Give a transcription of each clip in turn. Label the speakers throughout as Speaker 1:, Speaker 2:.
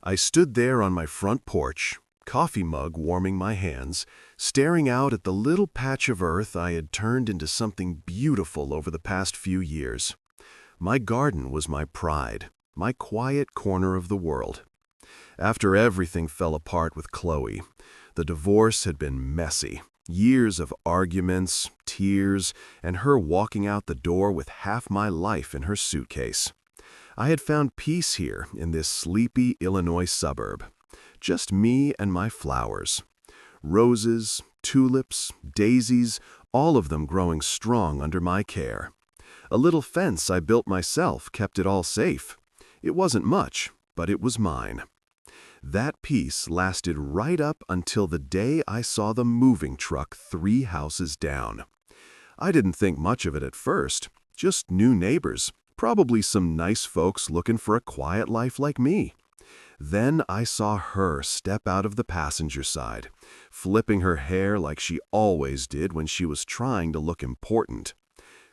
Speaker 1: I stood there on my front porch, coffee mug warming my hands, staring out at the little patch of earth I had turned into something beautiful over the past few years. My garden was my pride, my quiet corner of the world. After everything fell apart with Chloe, the divorce had been messy. Years of arguments, tears, and her walking out the door with half my life in her suitcase. I had found peace here in this sleepy Illinois suburb. Just me and my flowers. Roses, tulips, daisies, all of them growing strong under my care. A little fence I built myself kept it all safe. It wasn't much, but it was mine. That peace lasted right up until the day I saw the moving truck 3 houses down. I didn't think much of it at first, just new neighbors, probably some nice folks looking for a quiet life like me. Then I saw her step out of the passenger side, flipping her hair like she always did when she was trying to look important.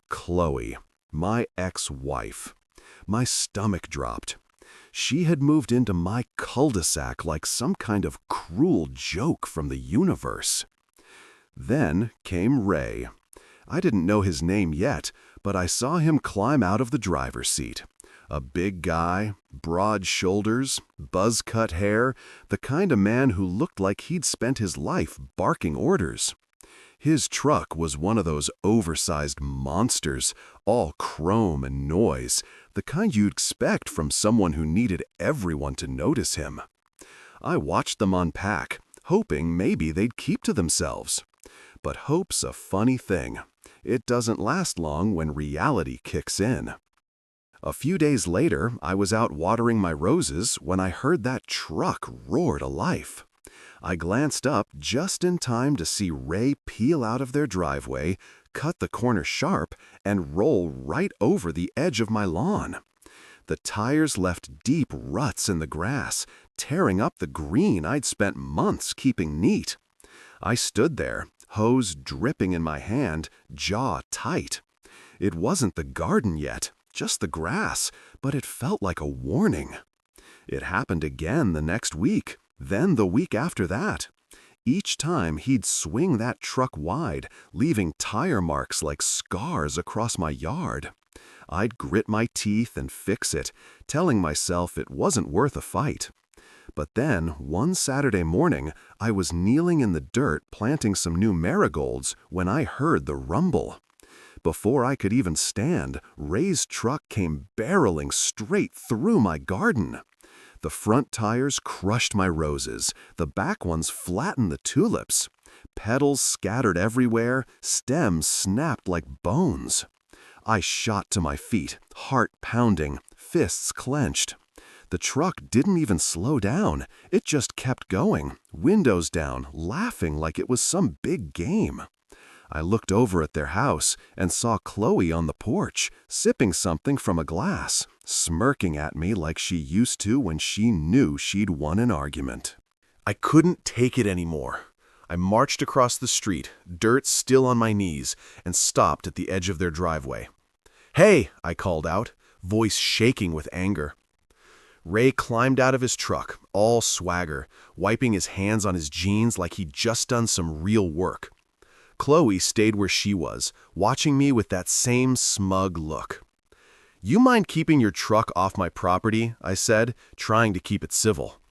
Speaker 1: Chloe, my ex-wife. My stomach dropped. She had moved into my cul-de-sac like some kind of cruel joke from the universe. Then came Ray. I didn't know his name yet, but I saw him climb out of the driver's seat. A big guy, broad shoulders, buzz-cut hair, the kind of man who looked like he'd spent his life barking orders. His truck was one of those oversized monsters, all chrome and noise, the kind you'd expect from someone who needed everyone to notice him. I watched them unpack, hoping maybe they'd keep to themselves. But hope's a funny thing. It doesn't last long when reality kicks in. A few days later, I was out watering my roses when I heard that truck roar to life. I glanced up just in time to see Ray peel out of their driveway, cut the corner sharp, and roll right over the edge of my lawn. The tires left deep ruts in the grass, tearing up the green I'd spent months keeping neat. I stood there, hose dripping in my hand, jaw tight. It wasn't the garden yet, just the grass, but it felt like a warning. It happened again the next week, then the week after that. Each time he'd swing that truck wide, leaving tire marks like scars across my yard. I'd grit my teeth and fix it, telling myself it wasn't worth a fight. But then, one Saturday morning, I was kneeling in the dirt planting some new marigolds when I heard the rumble. Before I could even stand, Ray's truck came barreling straight through my garden. The front tires crushed my roses, the back ones flattened the tulips. Petals scattered everywhere, stems snapped like bones. I shot to my feet, heart pounding, fists clenched. The truck didn't even slow down. It just kept going, windows down, laughing like it was some big game. I looked over at their house and saw Chloe on the porch, sipping something from a glass, smirking at me like she used to when she knew she'd won an argument. I couldn't take it anymore. I marched across the street, dirt still on my knees, and stopped at the edge of their driveway. "Hey!" I called out, voice shaking with anger. Ray climbed out of his truck, all swagger, wiping his hands on his jeans like he'd just done some real work. Chloe stayed where she was, watching me with that same smug look. "You mind keeping your truck off my property?" I said, trying to keep it civil.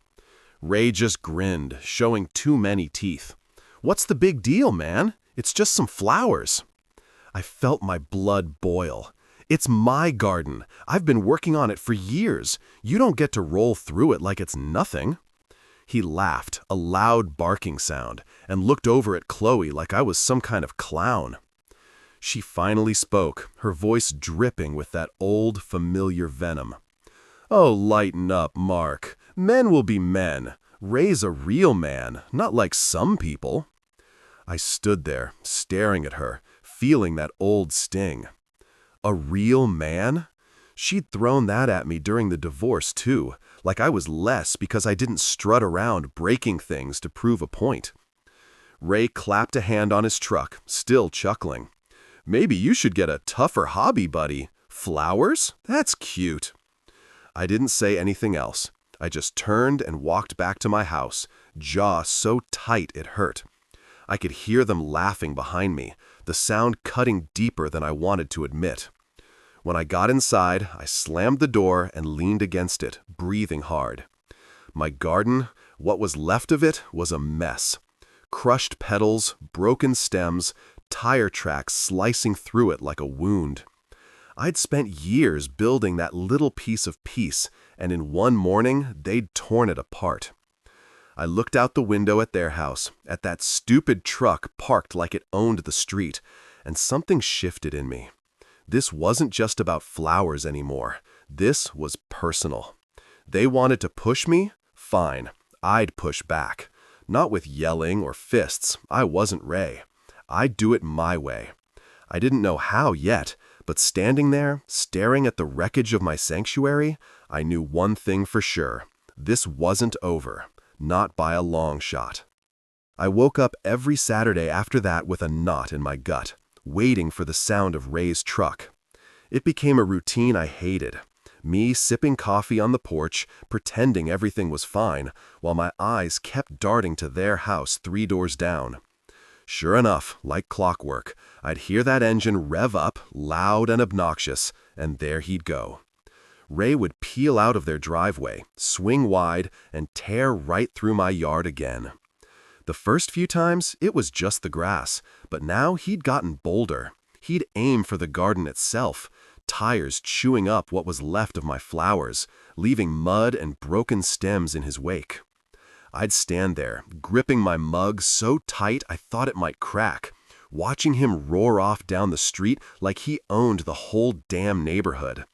Speaker 1: Ray just grinned, showing too many teeth. "What's the big deal, man? It's just some flowers." I felt my blood boil. "It's my garden. I've been working on it for years. You don't get to roll through it like it's nothing." He laughed, a loud barking sound, and looked over at Chloe like I was some kind of clown. She finally spoke, her voice dripping with that old, familiar venom. "Oh, lighten up, Mark. Men will be men. Ray's a real man, not like some people." I stood there, staring at her, feeling that old sting. A real man? She'd thrown that at me during the divorce, too, like I was less because I didn't strut around breaking things to prove a point. Ray clapped a hand on his truck, still chuckling. "Maybe you should get a tougher hobby, buddy. Flowers? That's cute." I didn't say anything else. I just turned and walked back to my house, jaw so tight it hurt. I could hear them laughing behind me, the sound cutting deeper than I wanted to admit. When I got inside, I slammed the door and leaned against it, breathing hard. My garden, what was left of it, was a mess. Crushed petals, broken stems, tire tracks slicing through it like a wound. I'd spent years building that little piece of peace, and in one morning, they'd torn it apart. I looked out the window at their house, at that stupid truck parked like it owned the street, and something shifted in me. This wasn't just about flowers anymore. This was personal. They wanted to push me? Fine. I'd push back. Not with yelling or fists. I wasn't Ray. I'd do it my way. I didn't know how yet, but standing there, staring at the wreckage of my sanctuary, I knew one thing for sure. This wasn't over. Not by a long shot. I woke up every Saturday after that with a knot in my gut, waiting for the sound of Ray's truck. It became a routine I hated. Me sipping coffee on the porch, pretending everything was fine, while my eyes kept darting to their house 3 doors down. Sure enough, like clockwork, I'd hear that engine rev up, loud and obnoxious, and there he'd go. Ray would peel out of their driveway, swing wide, and tear right through my yard again. The first few times, it was just the grass, but now he'd gotten bolder. He'd aim for the garden itself, tires chewing up what was left of my flowers, leaving mud and broken stems in his wake. I'd stand there, gripping my mug so tight I thought it might crack, watching him roar off down the street like he owned the whole damn neighborhood.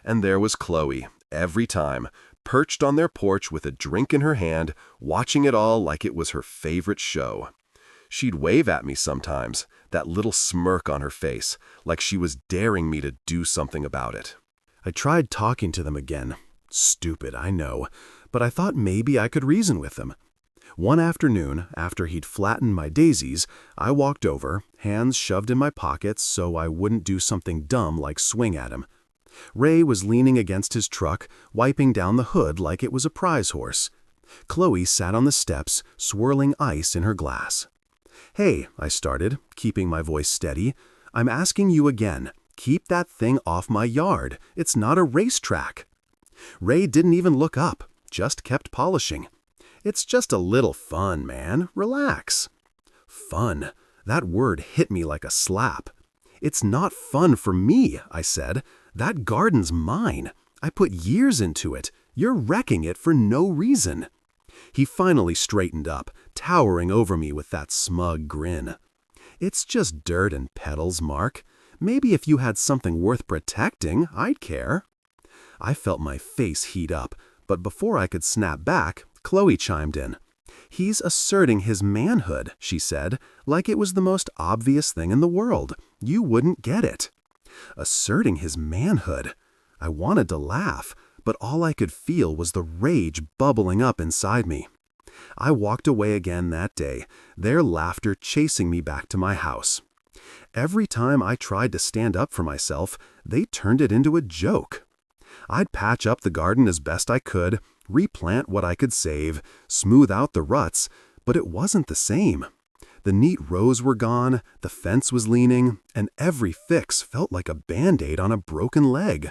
Speaker 1: And there was Chloe, every time, perched on their porch with a drink in her hand, watching it all like it was her favorite show. She'd wave at me sometimes, that little smirk on her face, like she was daring me to do something about it. I tried talking to them again. Stupid, I know, but I thought maybe I could reason with them. One afternoon, after he'd flattened my daisies, I walked over, hands shoved in my pockets so I wouldn't do something dumb like swing at him. Ray was leaning against his truck, wiping down the hood like it was a prize horse. Chloe sat on the steps, swirling ice in her glass. "Hey," I started, keeping my voice steady, "I'm asking you again. Keep that thing off my yard. It's not a racetrack." Ray didn't even look up, just kept polishing. "It's just a little fun, man. Relax." Fun. That word hit me like a slap. "It's not fun for me," I said. "That garden's mine. I put years into it. You're wrecking it for no reason." He finally straightened up, towering over me with that smug grin. "It's just dirt and petals, Mark. Maybe if you had something worth protecting, I'd care." I felt my face heat up, but before I could snap back, Chloe chimed in. "He's asserting his manhood," she said, "like it was the most obvious thing in the world. You wouldn't get it." Asserting his manhood. I wanted to laugh, but all I could feel was the rage bubbling up inside me. I walked away again that day, their laughter chasing me back to my house. Every time I tried to stand up for myself, they turned it into a joke. I'd patch up the garden as best I could, replant what I could save, smooth out the ruts, but it wasn't the same. The neat rows were gone, the fence was leaning, and every fix felt like a Band-Aid on a broken leg.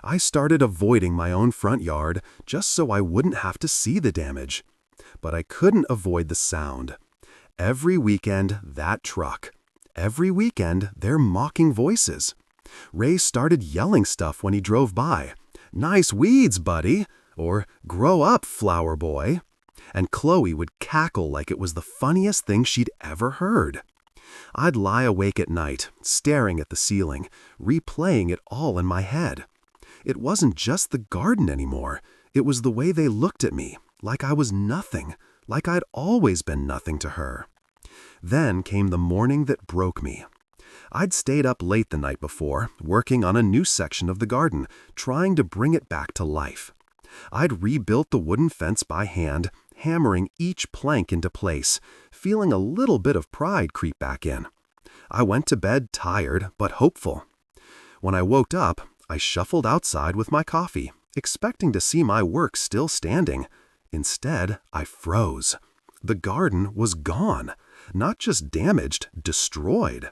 Speaker 1: I started avoiding my own front yard just so I wouldn't have to see the damage. But I couldn't avoid the sound. Every weekend, that truck. Every weekend, their mocking voices. Ray started yelling stuff when he drove by. "Nice weeds, buddy," or "Grow up, flower boy." And Chloe would cackle like it was the funniest thing she'd ever heard. I'd lie awake at night, staring at the ceiling, replaying it all in my head. It wasn't just the garden anymore. It was the way they looked at me, like I was nothing, like I'd always been nothing to her. Then came the morning that broke me. I'd stayed up late the night before, working on a new section of the garden, trying to bring it back to life. I'd rebuilt the wooden fence by hand, hammering each plank into place, feeling a little bit of pride creep back in. I went to bed tired but hopeful. When I woke up, I shuffled outside with my coffee, expecting to see my work still standing. Instead, I froze. The garden was gone. Not just damaged, destroyed.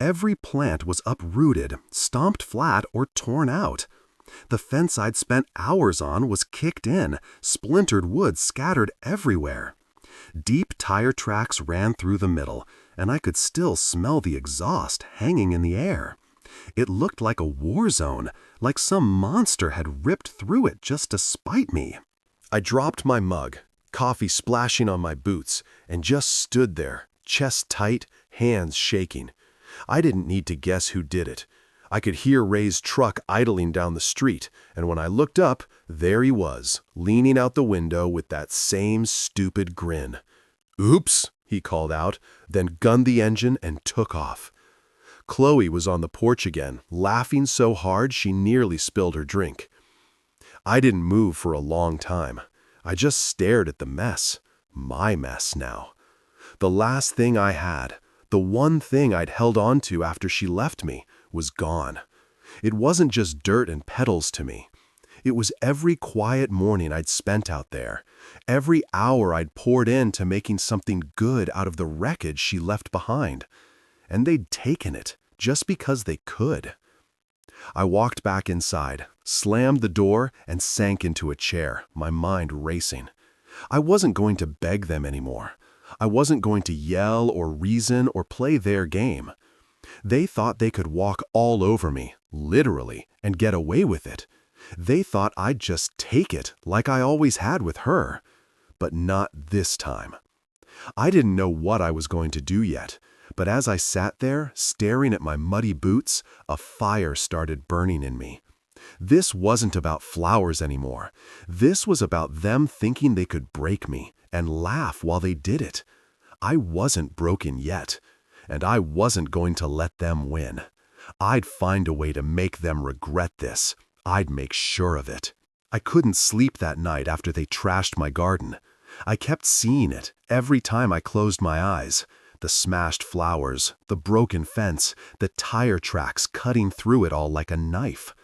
Speaker 1: Every plant was uprooted, stomped flat, or torn out. The fence I'd spent hours on was kicked in, splintered wood scattered everywhere. Deep tire tracks ran through the middle, and I could still smell the exhaust hanging in the air. It looked like a war zone, like some monster had ripped through it just to spite me. I dropped my mug, coffee splashing on my boots, and just stood there, chest tight, hands shaking. I didn't need to guess who did it. I could hear Ray's truck idling down the street, and when I looked up, there he was, leaning out the window with that same stupid grin. "Oops," he called out, then gunned the engine and took off. Chloe was on the porch again, laughing so hard she nearly spilled her drink. I didn't move for a long time. I just stared at the mess. My mess now. The last thing I had, the one thing I'd held on to after she left me, was gone. It wasn't just dirt and petals to me. It was every quiet morning I'd spent out there, every hour I'd poured into making something good out of the wreckage she left behind. And they'd taken it, just because they could. I walked back inside, slammed the door, and sank into a chair, my mind racing. I wasn't going to beg them anymore. I wasn't going to yell or reason or play their game. They thought they could walk all over me, literally, and get away with it. They thought I'd just take it like I always had with her. But not this time. I didn't know what I was going to do yet, but as I sat there, staring at my muddy boots, a fire started burning in me. This wasn't about flowers anymore. This was about them thinking they could break me and laugh while they did it. I wasn't broken yet. And I wasn't going to let them win. I'd find a way to make them regret this. I'd make sure of it. I couldn't sleep that night after they trashed my garden. I kept seeing it every time I closed my eyes. The smashed flowers, the broken fence, the tire tracks cutting through it all like a knife.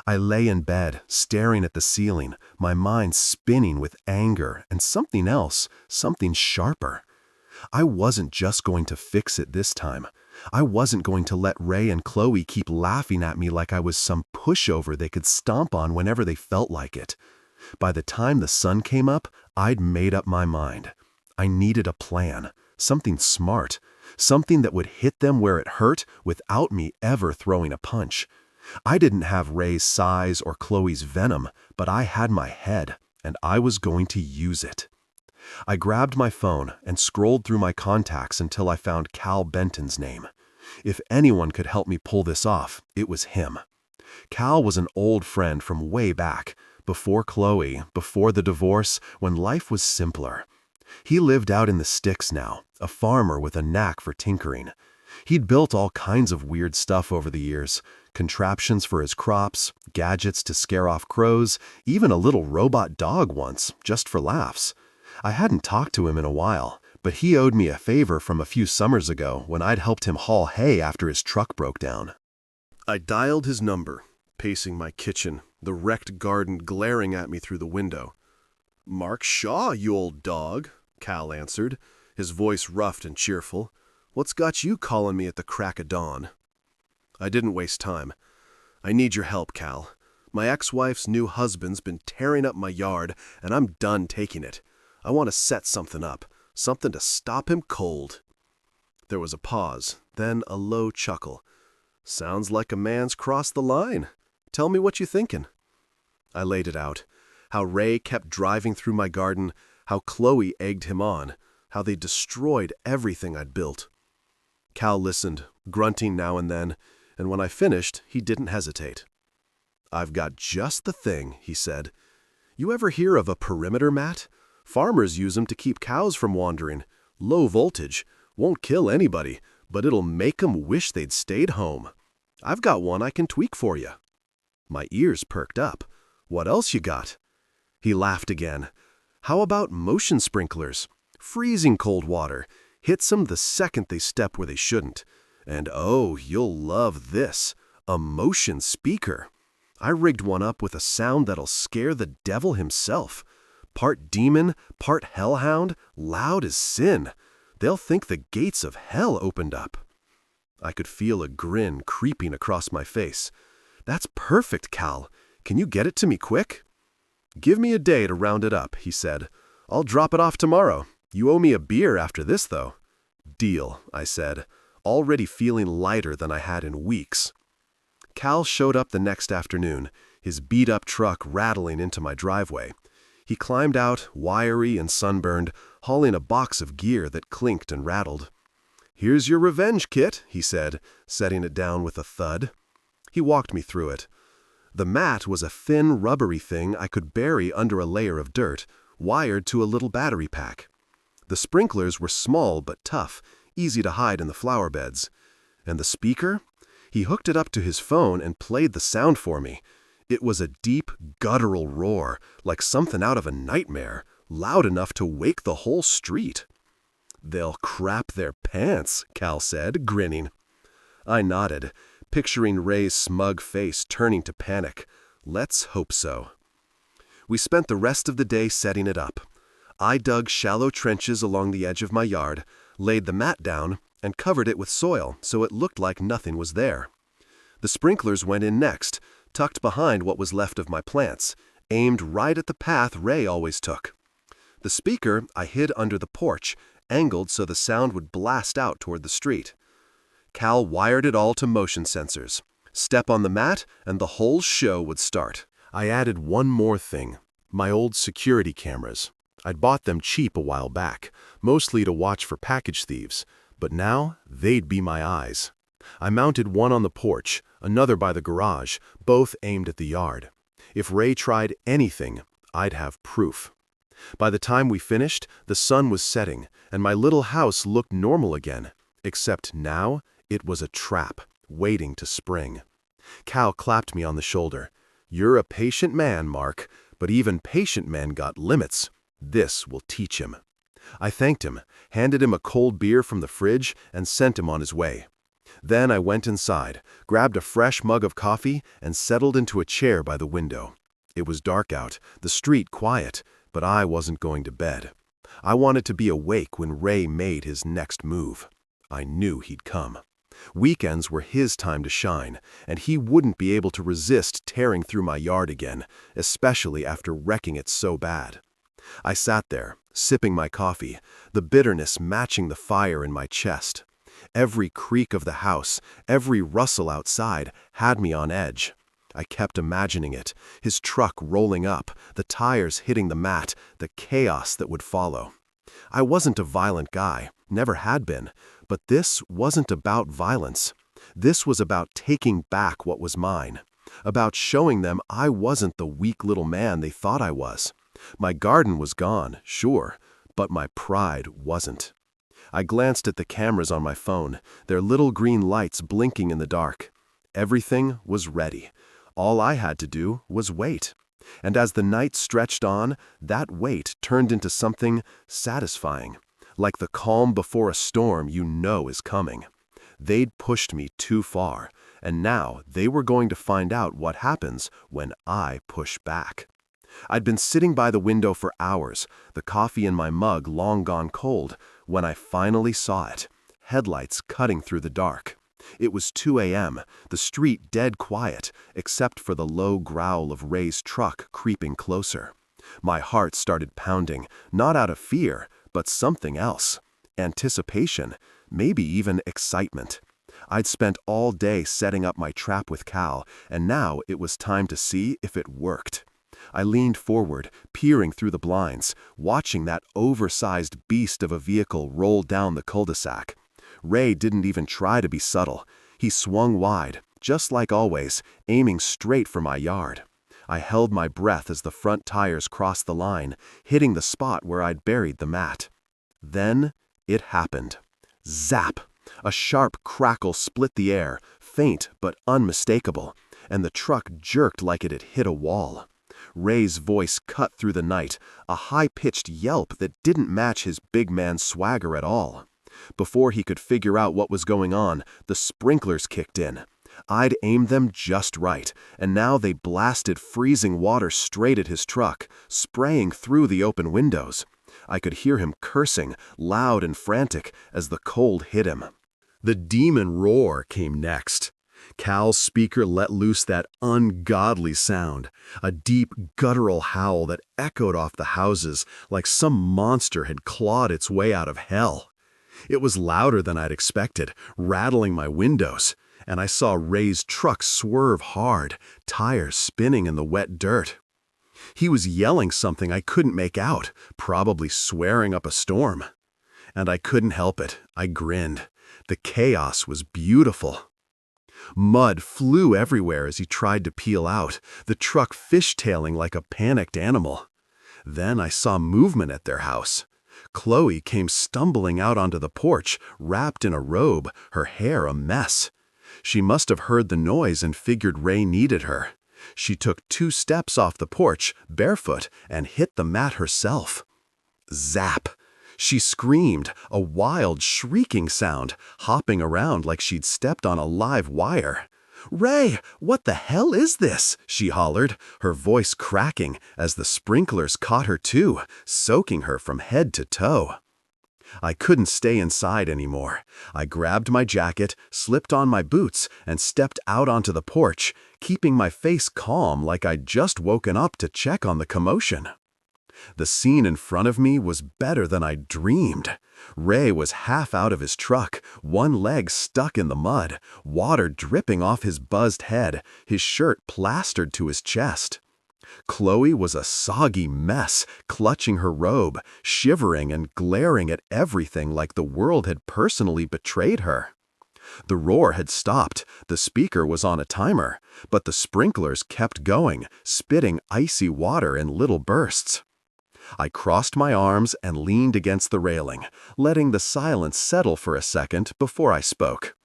Speaker 1: I lay in bed, staring at the ceiling, my mind spinning with anger and something else, something sharper. I wasn't just going to fix it this time. I wasn't going to let Ray and Chloe keep laughing at me like I was some pushover they could stomp on whenever they felt like it. By the time the sun came up, I'd made up my mind. I needed a plan, something smart, something that would hit them where it hurt without me ever throwing a punch. I didn't have Ray's size or Chloe's venom, but I had my head, and I was going to use it. I grabbed my phone and scrolled through my contacts until I found Cal Benton's name. If anyone could help me pull this off, it was him. Cal was an old friend from way back, before Chloe, before the divorce, when life was simpler. He lived out in the sticks now, a farmer with a knack for tinkering. He'd built all kinds of weird stuff over the years, contraptions for his crops, gadgets to scare off crows, even a little robot dog once, just for laughs. I hadn't talked to him in a while, but he owed me a favor from a few summers ago when I'd helped him haul hay after his truck broke down. I dialed his number, pacing my kitchen, the wrecked garden glaring at me through the window. "Mark Shaw, you old dog," Cal answered, his voice rough and cheerful. "What's got you calling me at the crack of dawn?" I didn't waste time. "I need your help, Cal. My ex-wife's new husband's been tearing up my yard, and I'm done taking it. I want to set something up, something to stop him cold." There was a pause, then a low chuckle. "Sounds like a man's crossed the line. Tell me what you're thinking." I laid it out. How Ray kept driving through my garden, how Chloe egged him on, how they destroyed everything I'd built. Cal listened, grunting now and then, and when I finished, he didn't hesitate. "I've got just the thing," he said. "You ever hear of a perimeter mat? Farmers use them to keep cows from wandering. Low voltage. Won't kill anybody, but it'll make 'em wish they'd stayed home. I've got one I can tweak for you." My ears perked up. "What else you got?" He laughed again. "How about motion sprinklers? Freezing cold water. Hits 'em the second they step where they shouldn't. And oh, you'll love this. A motion speaker. I rigged one up with a sound that'll scare the devil himself. Part demon, part hellhound, loud as sin. They'll think the gates of hell opened up. I could feel a grin creeping across my face. That's perfect, Cal. Can you get it to me quick? Give me a day to round it up, he said. I'll drop it off tomorrow. You owe me a beer after this, though. Deal, I said, already feeling lighter than I had in weeks. Cal showed up the next afternoon, his beat-up truck rattling into my driveway. He climbed out, wiry and sunburned, hauling a box of gear that clinked and rattled. Here's your revenge kit, he said, setting it down with a thud. He walked me through it. The mat was a thin, rubbery thing I could bury under a layer of dirt, wired to a little battery pack. The sprinklers were small but tough, easy to hide in the flower beds. And the speaker? He hooked it up to his phone and played the sound for me. It was a deep, guttural roar, like something out of a nightmare, loud enough to wake the whole street. They'll crap their pants, Cal said, grinning. I nodded, picturing Ray's smug face turning to panic. Let's hope so. We spent the rest of the day setting it up. I dug shallow trenches along the edge of my yard, laid the mat down, and covered it with soil so it looked like nothing was there. The sprinklers went in next, tucked behind what was left of my plants, aimed right at the path Ray always took. The speaker I hid under the porch, angled so the sound would blast out toward the street. Cal wired it all to motion sensors. Step on the mat, and the whole show would start. I added one more thing, my old security cameras. I'd bought them cheap a while back, mostly to watch for package thieves, but now they'd be my eyes. I mounted one on the porch, another by the garage, both aimed at the yard. If Ray tried anything, I'd have proof. By the time we finished, the sun was setting, and my little house looked normal again, except now it was a trap, waiting to spring. Cal clapped me on the shoulder. You're a patient man, Mark, but even patient men got limits. This will teach him. I thanked him, handed him a cold beer from the fridge, and sent him on his way. Then I went inside, grabbed a fresh mug of coffee, and settled into a chair by the window. It was dark out, the street quiet, but I wasn't going to bed. I wanted to be awake when Ray made his next move. I knew he'd come. Weekends were his time to shine, and he wouldn't be able to resist tearing through my yard again, especially after wrecking it so bad. I sat there, sipping my coffee, the bitterness matching the fire in my chest. Every creak of the house, every rustle outside had me on edge. I kept imagining it, his truck rolling up, the tires hitting the mat, the chaos that would follow. I wasn't a violent guy, never had been, but this wasn't about violence. This was about taking back what was mine, about showing them I wasn't the weak little man they thought I was. My garden was gone, sure, but my pride wasn't. I glanced at the cameras on my phone, their little green lights blinking in the dark. Everything was ready. All I had to do was wait. And as the night stretched on, that wait turned into something satisfying, like the calm before a storm you know is coming. They'd pushed me too far, and now they were going to find out what happens when I push back. I'd been sitting by the window for hours, the coffee in my mug long gone cold, when I finally saw it, headlights cutting through the dark. It was 2 a.m., the street dead quiet, except for the low growl of Ray's truck creeping closer. My heart started pounding, not out of fear, but something else. Anticipation, maybe even excitement. I'd spent all day setting up my trap with Cal, and now it was time to see if it worked. I leaned forward, peering through the blinds, watching that oversized beast of a vehicle roll down the cul-de-sac. Ray didn't even try to be subtle. He swung wide, just like always, aiming straight for my yard. I held my breath as the front tires crossed the line, hitting the spot where I'd buried the mat. Then it happened. Zap! A sharp crackle split the air, faint but unmistakable, and the truck jerked like it had hit a wall. Ray's voice cut through the night, a high-pitched yelp that didn't match his big man swagger at all. Before he could figure out what was going on, the sprinklers kicked in. I'd aimed them just right, and now they blasted freezing water straight at his truck, spraying through the open windows. I could hear him cursing, loud and frantic, as the cold hit him. The demon roar came next. Cal's speaker let loose that ungodly sound, a deep, guttural howl that echoed off the houses like some monster had clawed its way out of hell. It was louder than I'd expected, rattling my windows, and I saw Ray's truck swerve hard, tires spinning in the wet dirt. He was yelling something I couldn't make out, probably swearing up a storm. And I couldn't help it. I grinned. The chaos was beautiful. Mud flew everywhere as he tried to peel out, the truck fishtailing like a panicked animal. Then I saw movement at their house. Chloe came stumbling out onto the porch, wrapped in a robe, her hair a mess. She must have heard the noise and figured Ray needed her. She took 2 steps off the porch, barefoot, and hit the mat herself. Zap! She screamed, a wild, shrieking sound, hopping around like she'd stepped on a live wire. "Ray, what the hell is this?" she hollered, her voice cracking as the sprinklers caught her too, soaking her from head to toe. I couldn't stay inside anymore. I grabbed my jacket, slipped on my boots, and stepped out onto the porch, keeping my face calm like I'd just woken up to check on the commotion. The scene in front of me was better than I dreamed. Ray was half out of his truck, one leg stuck in the mud, water dripping off his buzzed head, his shirt plastered to his chest. Chloe was a soggy mess, clutching her robe, shivering and glaring at everything like the world had personally betrayed her. The roar had stopped, the speaker was on a timer, but the sprinklers kept going, spitting icy water in little bursts. I crossed my arms and leaned against the railing, letting the silence settle for a second before I spoke.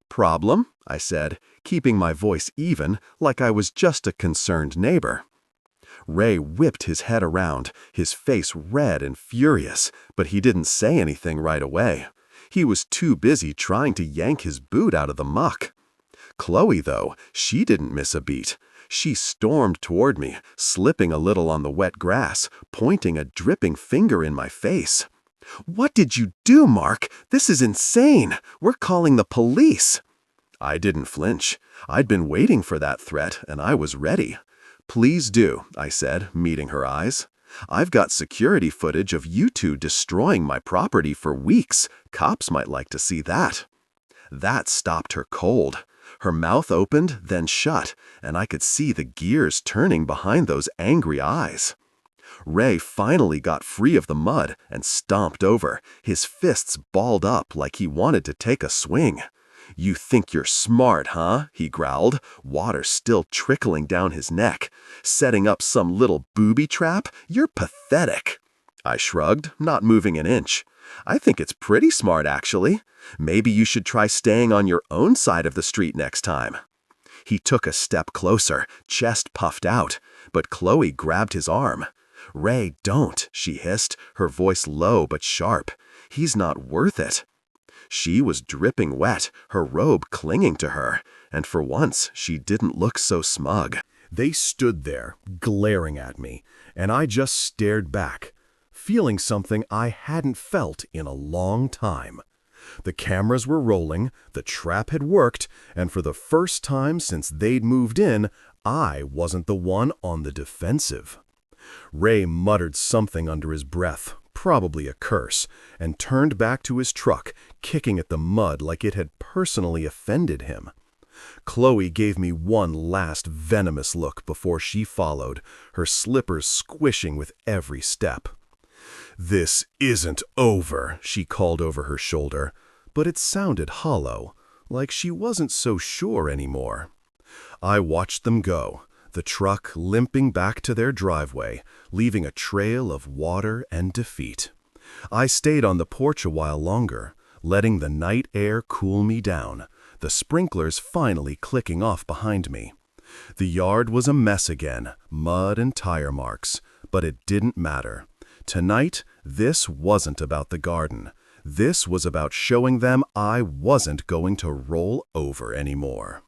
Speaker 1: "Problem?" I said, keeping my voice even, like I was just a concerned neighbor. Ray whipped his head around, his face red and furious, but he didn't say anything right away. He was too busy trying to yank his boot out of the muck. Chloe, though, she didn't miss a beat. She stormed toward me, slipping a little on the wet grass, pointing a dripping finger in my face. "What did you do, Mark? This is insane! We're calling the police!" I didn't flinch. I'd been waiting for that threat, and I was ready. "Please do," I said, meeting her eyes. "I've got security footage of you two destroying my property for weeks. Cops might like to see that." That stopped her cold. Her mouth opened, then shut, and I could see the gears turning behind those angry eyes. Ray finally got free of the mud and stomped over, his fists balled up like he wanted to take a swing. "You think you're smart, huh?" he growled, water still trickling down his neck. "Setting up some little booby trap? You're pathetic." I shrugged, not moving an inch. "I think it's pretty smart, actually. Maybe you should try staying on your own side of the street next time." He took a step closer, chest puffed out, but Chloe grabbed his arm. "Ray, don't," she hissed, her voice low but sharp. "He's not worth it." She was dripping wet, her robe clinging to her, and for once she didn't look so smug. They stood there, glaring at me, and I just stared back, feeling something I hadn't felt in a long time. The cameras were rolling, the trap had worked, and for the first time since they'd moved in, I wasn't the one on the defensive. Ray muttered something under his breath, probably a curse, and turned back to his truck, kicking at the mud like it had personally offended him. Chloe gave me one last venomous look before she followed, her slippers squishing with every step. "This isn't over," she called over her shoulder, but it sounded hollow, like she wasn't so sure anymore. I watched them go, the truck limping back to their driveway, leaving a trail of water and defeat. I stayed on the porch a while longer, letting the night air cool me down, the sprinklers finally clicking off behind me. The yard was a mess again, mud and tire marks, but it didn't matter. Tonight, this wasn't about the garden. This was about showing them I wasn't going to roll over anymore.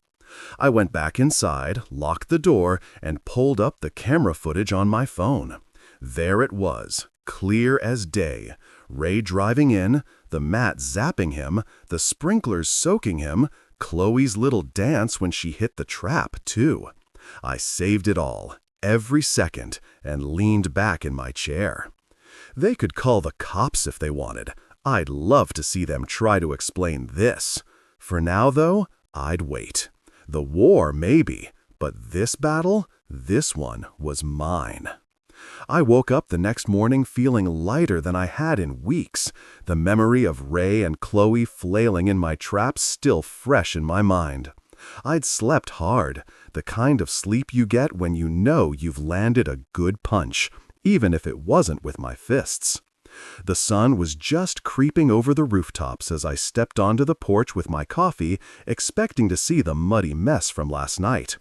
Speaker 1: I went back inside, locked the door, and pulled up the camera footage on my phone. There it was, clear as day. Ray driving in, the mat zapping him, the sprinklers soaking him, Chloe's little dance when she hit the trap, too. I saved it all, every second, and leaned back in my chair. They could call the cops if they wanted. I'd love to see them try to explain this. For now, though, I'd wait. The war, maybe, but this battle, this one was mine. I woke up the next morning feeling lighter than I had in weeks, the memory of Ray and Chloe flailing in my trap still fresh in my mind. I'd slept hard, the kind of sleep you get when you know you've landed a good punch, even if it wasn't with my fists. The sun was just creeping over the rooftops as I stepped onto the porch with my coffee, expecting to see the muddy mess from last night.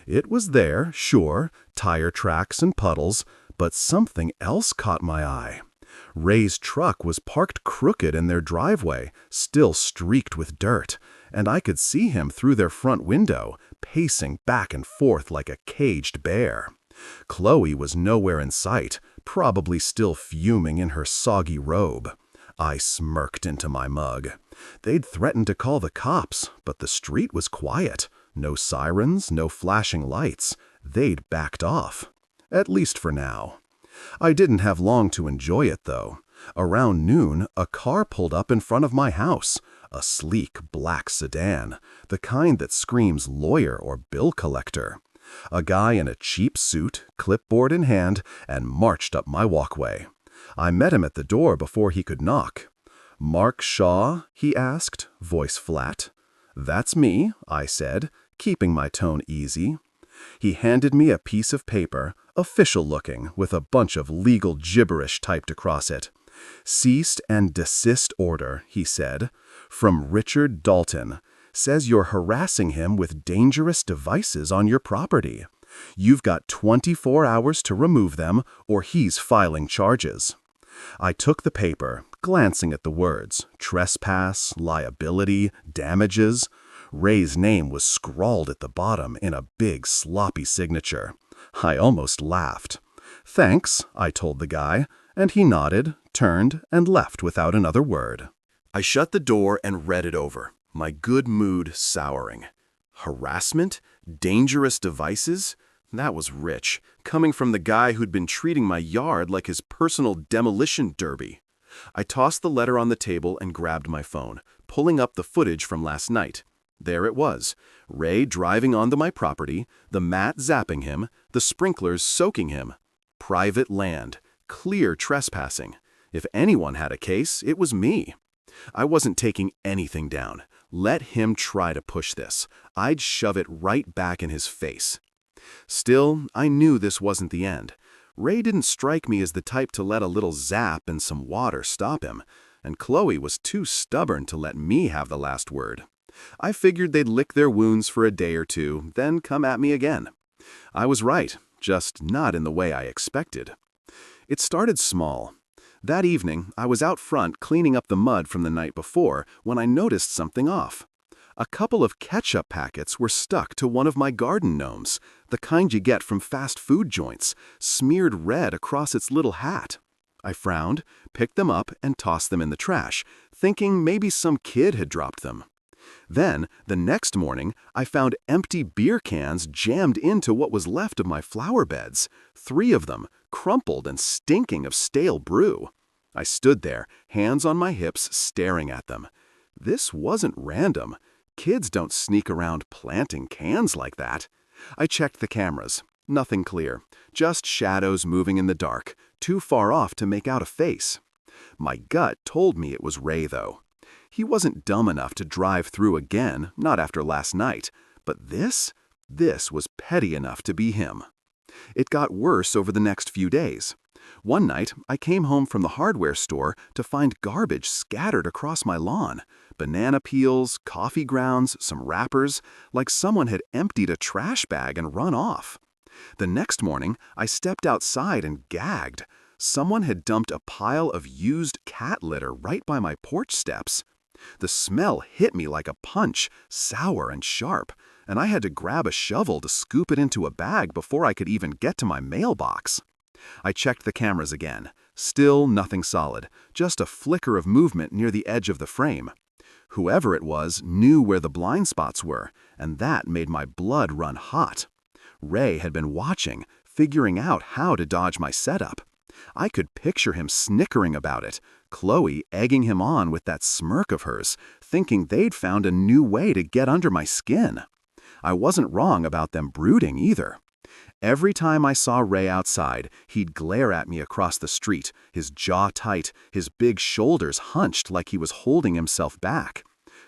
Speaker 1: It was there, sure, tire tracks and puddles, but something else caught my eye. Ray's truck was parked crooked in their driveway, still streaked with dirt, and I could see him through their front window, pacing back and forth like a caged bear. Chloe was nowhere in sight, probably still fuming in her soggy robe. I smirked into my mug. They'd threatened to call the cops, but the street was quiet. No sirens, no flashing lights. They'd backed off. At least for now. I didn't have long to enjoy it, though. Around noon, a car pulled up in front of my house. A sleek black sedan, the kind that screams lawyer or bill collector. A guy in a cheap suit, clipboard in hand, and marched up my walkway. I met him at the door before he could knock. "Mark Shaw?" he asked, voice flat. "That's me," I said, keeping my tone easy. He handed me a piece of paper, official-looking, with a bunch of legal gibberish typed across it. "Cease and desist order," he said. "From Richard Dalton. Says you're harassing him with dangerous devices on your property. You've got 24 hours to remove them, or he's filing charges." I took the paper, glancing at the words, trespass, liability, damages. Ray's name was scrawled at the bottom in a big, sloppy signature. I almost laughed. "Thanks," I told the guy, and he nodded, turned, and left without another word. I shut the door and read it over, my good mood souring. Harassment? Dangerous devices? That was rich, coming from the guy who'd been treating my yard like his personal demolition derby. I tossed the letter on the table and grabbed my phone, pulling up the footage from last night. There it was, Ray driving onto my property, the mat zapping him, the sprinklers soaking him. Private land, clear trespassing. If anyone had a case, it was me. I wasn't taking anything down. Let him try to push this. I'd shove it right back in his face. Still, I knew this wasn't the end. Ray didn't strike me as the type to let a little zap and some water stop him, and Chloe was too stubborn to let me have the last word. I figured they'd lick their wounds for a day or two, then come at me again. I was right, just not in the way I expected. It started small. That evening, I was out front cleaning up the mud from the night before when I noticed something off. A couple of ketchup packets were stuck to one of my garden gnomes, the kind you get from fast food joints, smeared red across its little hat. I frowned, picked them up, and tossed them in the trash, thinking maybe some kid had dropped them. Then, the next morning, I found empty beer cans jammed into what was left of my flower beds, 3 of them, crumpled and stinking of stale brew. I stood there, hands on my hips, staring at them. This wasn't random. Kids don't sneak around planting cans like that. I checked the cameras. Nothing clear, just shadows moving in the dark, too far off to make out a face. My gut told me it was Ray, though. He wasn't dumb enough to drive through again, not after last night. But this was petty enough to be him. It got worse over the next few days. One night, I came home from the hardware store to find garbage scattered across my lawn. Banana peels, coffee grounds, some wrappers, like someone had emptied a trash bag and run off. The next morning, I stepped outside and gagged. Someone had dumped a pile of used cat litter right by my porch steps. The smell hit me like a punch, sour and sharp, and I had to grab a shovel to scoop it into a bag before I could even get to my mailbox. I checked the cameras again. Still nothing solid, just a flicker of movement near the edge of the frame. Whoever it was knew where the blind spots were, and that made my blood run hot. Ray had been watching, figuring out how to dodge my setup. I could picture him snickering about it, Chloe egging him on with that smirk of hers, thinking they'd found a new way to get under my skin. I wasn't wrong about them brooding either. Every time I saw Ray outside, he'd glare at me across the street, his jaw tight, his big shoulders hunched like he was holding himself back.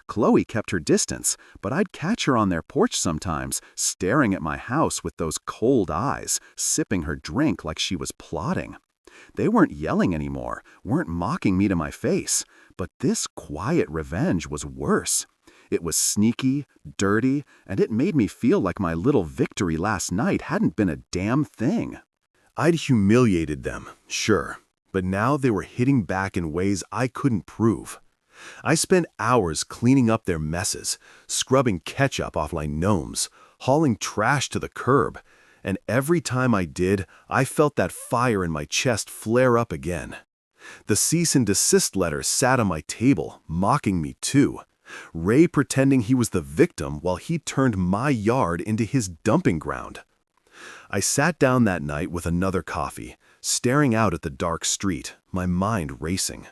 Speaker 1: Chloe kept her distance, but I'd catch her on their porch sometimes, staring at my house with those cold eyes, sipping her drink like she was plotting. They weren't yelling anymore, weren't mocking me to my face, but this quiet revenge was worse. It was sneaky, dirty, and it made me feel like my little victory last night hadn't been a damn thing. I'd humiliated them, sure, but now they were hitting back in ways I couldn't prove. I spent hours cleaning up their messes, scrubbing ketchup off my gnomes, hauling trash to the curb, and every time I did, I felt that fire in my chest flare up again. The cease and desist letter sat on my table, mocking me too. Ray pretending he was the victim while he turned my yard into his dumping ground. I sat down that night with another coffee, staring out at the dark street, my mind racing.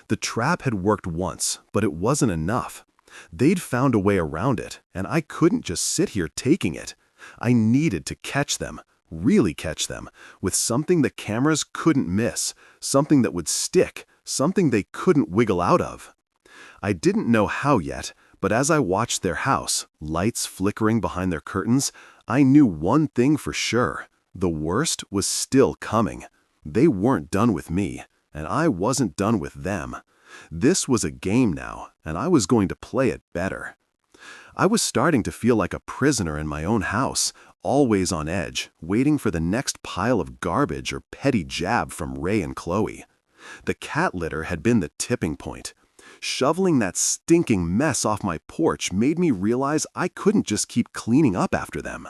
Speaker 1: The trap had worked once, but it wasn't enough. They'd found a way around it, and I couldn't just sit here taking it. I needed to catch them, really catch them, with something the cameras couldn't miss, something that would stick, something they couldn't wiggle out of. I didn't know how yet, but as I watched their house, lights flickering behind their curtains, I knew one thing for sure. The worst was still coming. They weren't done with me, and I wasn't done with them. This was a game now, and I was going to play it better. I was starting to feel like a prisoner in my own house, always on edge, waiting for the next pile of garbage or petty jab from Ray and Chloe. The cat litter had been the tipping point. Shoveling that stinking mess off my porch made me realize I couldn't just keep cleaning up after them.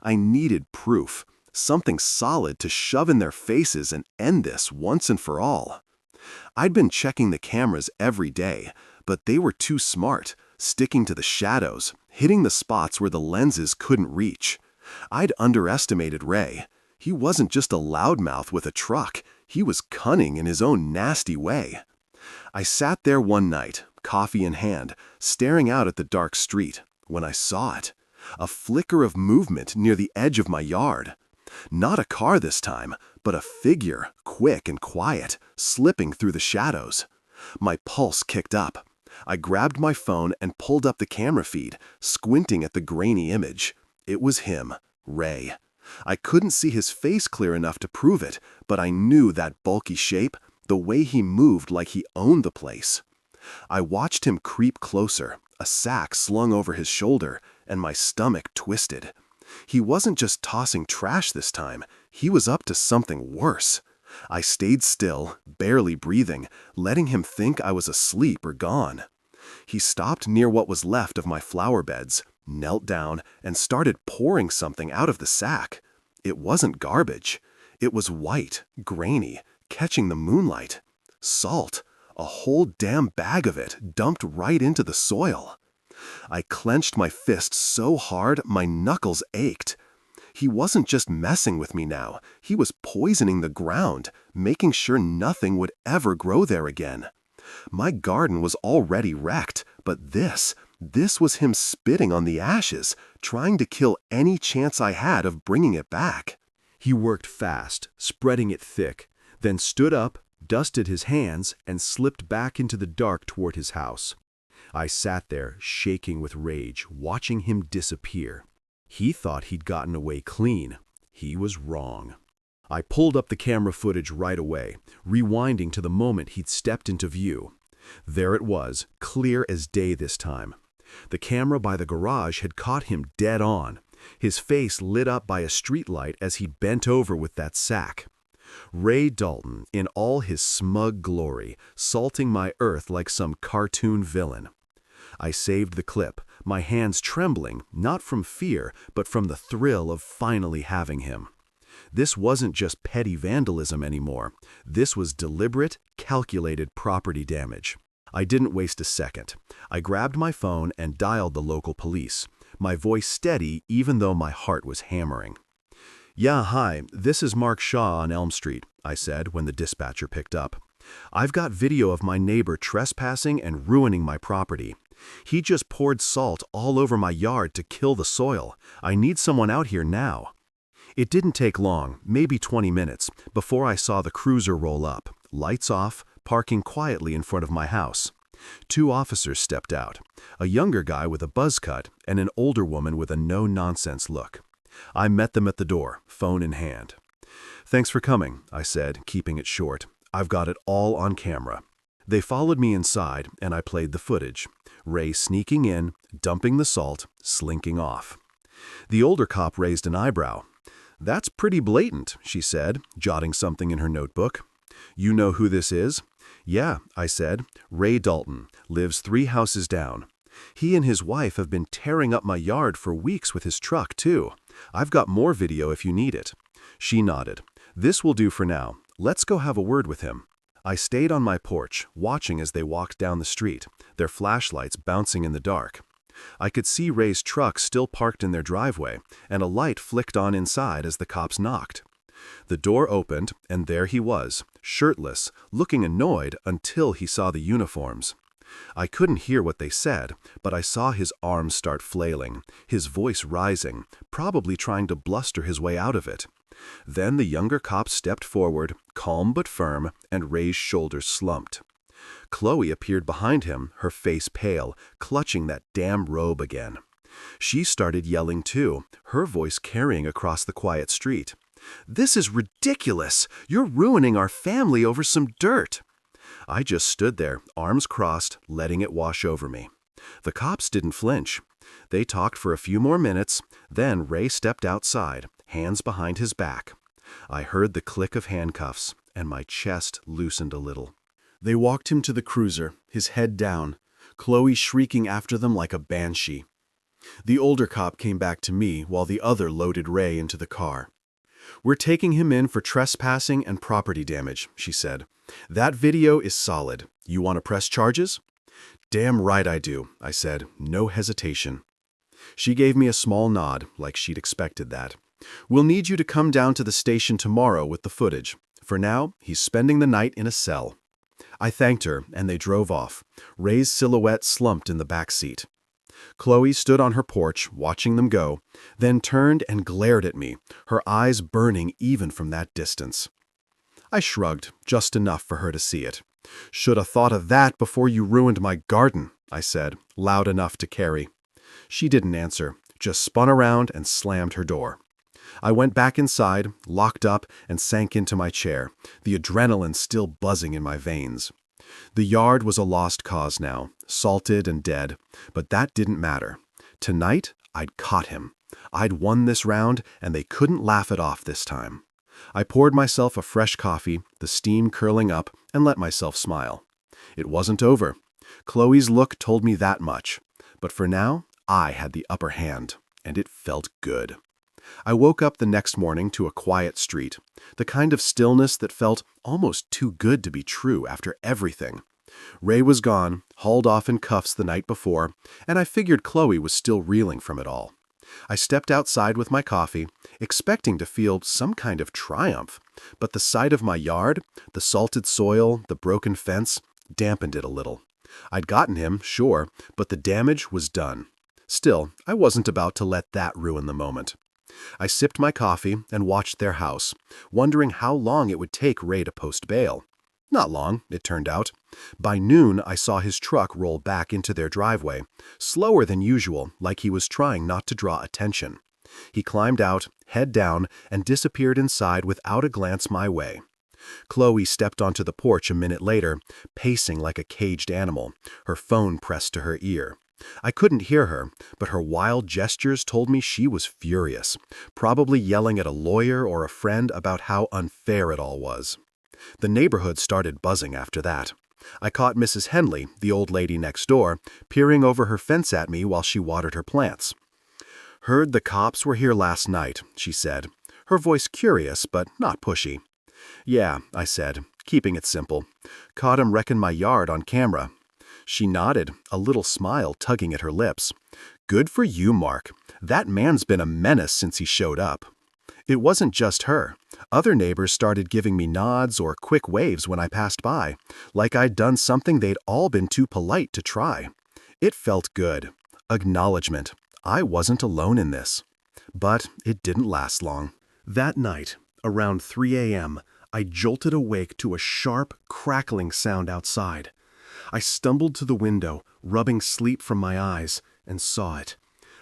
Speaker 1: I needed proof, something solid to shove in their faces and end this once and for all. I'd been checking the cameras every day, but they were too smart, sticking to the shadows, hitting the spots where the lenses couldn't reach. I'd underestimated Ray. He wasn't just a loudmouth with a truck, he was cunning in his own nasty way. I sat there one night, coffee in hand, staring out at the dark street, when I saw it. A flicker of movement near the edge of my yard. Not a car this time, but a figure, quick and quiet, slipping through the shadows. My pulse kicked up. I grabbed my phone and pulled up the camera feed, squinting at the grainy image. It was him, Ray. I couldn't see his face clear enough to prove it, but I knew that bulky shape, the way he moved like he owned the place. I watched him creep closer, a sack slung over his shoulder, and my stomach twisted. He wasn't just tossing trash this time, he was up to something worse. I stayed still, barely breathing, letting him think I was asleep or gone. He stopped near what was left of my flower beds, knelt down, and started pouring something out of the sack. It wasn't garbage. It was white, grainy, catching the moonlight. Salt, a whole damn bag of it dumped right into the soil. I clenched my fist so hard my knuckles ached. He wasn't just messing with me now, he was poisoning the ground, making sure nothing would ever grow there again. My garden was already wrecked, but this was him spitting on the ashes, trying to kill any chance I had of bringing it back. He worked fast, spreading it thick, then stood up, dusted his hands, and slipped back into the dark toward his house. I sat there, shaking with rage, watching him disappear. He thought he'd gotten away clean. He was wrong. I pulled up the camera footage right away, rewinding to the moment he'd stepped into view. There it was, clear as day this time. The camera by the garage had caught him dead on, his face lit up by a streetlight as he bent over with that sack. Ray Dalton, in all his smug glory, salting my earth like some cartoon villain. I saved the clip, my hands trembling, not from fear, but from the thrill of finally having him. This wasn't just petty vandalism anymore. This was deliberate, calculated property damage. I didn't waste a second. I grabbed my phone and dialed the local police, my voice steady even though my heart was hammering. "Yeah, hi, this is Mark Shaw on Elm Street," I said when the dispatcher picked up. "I've got video of my neighbor trespassing and ruining my property. He just poured salt all over my yard to kill the soil. I need someone out here now." It didn't take long, maybe 20 minutes, before I saw the cruiser roll up, lights off, parking quietly in front of my house. 2 officers stepped out, a younger guy with a buzz cut and an older woman with a no-nonsense look. I met them at the door, phone in hand. "Thanks for coming," I said, keeping it short. "I've got it all on camera." They followed me inside, and I played the footage. Ray sneaking in, dumping the salt, slinking off. The older cop raised an eyebrow. "That's pretty blatant," she said, jotting something in her notebook. "You know who this is?" "Yeah," I said. "Ray Dalton, lives 3 houses down. He and his wife have been tearing up my yard for weeks with his truck, too. I've got more video if you need it." She nodded. "This will do for now. Let's go have a word with him." I stayed on my porch, watching as they walked down the street, their flashlights bouncing in the dark. I could see Ray's truck still parked in their driveway, and a light flicked on inside as the cops knocked. The door opened, and there he was, shirtless, looking annoyed until he saw the uniforms. I couldn't hear what they said, but I saw his arms start flailing, his voice rising, probably trying to bluster his way out of it. Then the younger cop stepped forward, calm but firm, and Ray's shoulders slumped. Chloe appeared behind him, her face pale, clutching that damn robe again. She started yelling too, her voice carrying across the quiet street. "This is ridiculous! You're ruining our family over some dirt!" I just stood there, arms crossed, letting it wash over me. The cops didn't flinch. They talked for a few more minutes, then Ray stepped outside, hands behind his back. I heard the click of handcuffs, and my chest loosened a little. They walked him to the cruiser, his head down, Chloe shrieking after them like a banshee. The older cop came back to me while the other loaded Ray into the car. "We're taking him in for trespassing and property damage," she said. "That video is solid. You want to press charges?" "Damn right I do," I said, no hesitation. She gave me a small nod, like she'd expected that. "We'll need you to come down to the station tomorrow with the footage. For now, he's spending the night in a cell." I thanked her, and they drove off, Ray's silhouette slumped in the back seat. Chloe stood on her porch, watching them go, then turned and glared at me, her eyes burning even from that distance. I shrugged, just enough for her to see it. "Should have thought of that before you ruined my garden," I said, loud enough to carry. She didn't answer, just spun around and slammed her door. I went back inside, locked up, and sank into my chair, the adrenaline still buzzing in my veins. The yard was a lost cause now, salted and dead, but that didn't matter. Tonight, I'd caught him. I'd won this round, and they couldn't laugh it off this time. I poured myself a fresh coffee, the steam curling up, and let myself smile. It wasn't over. Chloe's look told me that much. But for now, I had the upper hand, and it felt good. I woke up the next morning to a quiet street, the kind of stillness that felt almost too good to be true after everything. Ray was gone, hauled off in cuffs the night before, and I figured Chloe was still reeling from it all. I stepped outside with my coffee, expecting to feel some kind of triumph, but the sight of my yard, the salted soil, the broken fence, dampened it a little. I'd gotten him, sure, but the damage was done. Still, I wasn't about to let that ruin the moment. I sipped my coffee and watched their house, wondering how long it would take Ray to post bail. Not long, it turned out. By noon, I saw his truck roll back into their driveway, slower than usual, like he was trying not to draw attention. He climbed out, head down, and disappeared inside without a glance my way. Chloe stepped onto the porch a minute later, pacing like a caged animal, her phone pressed to her ear. I couldn't hear her, but her wild gestures told me she was furious, probably yelling at a lawyer or a friend about how unfair it all was. The neighborhood started buzzing after that. I caught Mrs. Henley, the old lady next door, peering over her fence at me while she watered her plants. "Heard the cops were here last night," she said, her voice curious but not pushy. "Yeah," I said, keeping it simple. "Caught 'em wrecking my yard on camera." She nodded, a little smile tugging at her lips. "Good for you, Mark. That man's been a menace since he showed up." It wasn't just her. Other neighbors started giving me nods or quick waves when I passed by, like I'd done something they'd all been too polite to try. It felt good. Acknowledgement. I wasn't alone in this. But it didn't last long. That night, around 3 a.m., I jolted awake to a sharp, crackling sound outside. I stumbled to the window, rubbing sleep from my eyes, and saw it.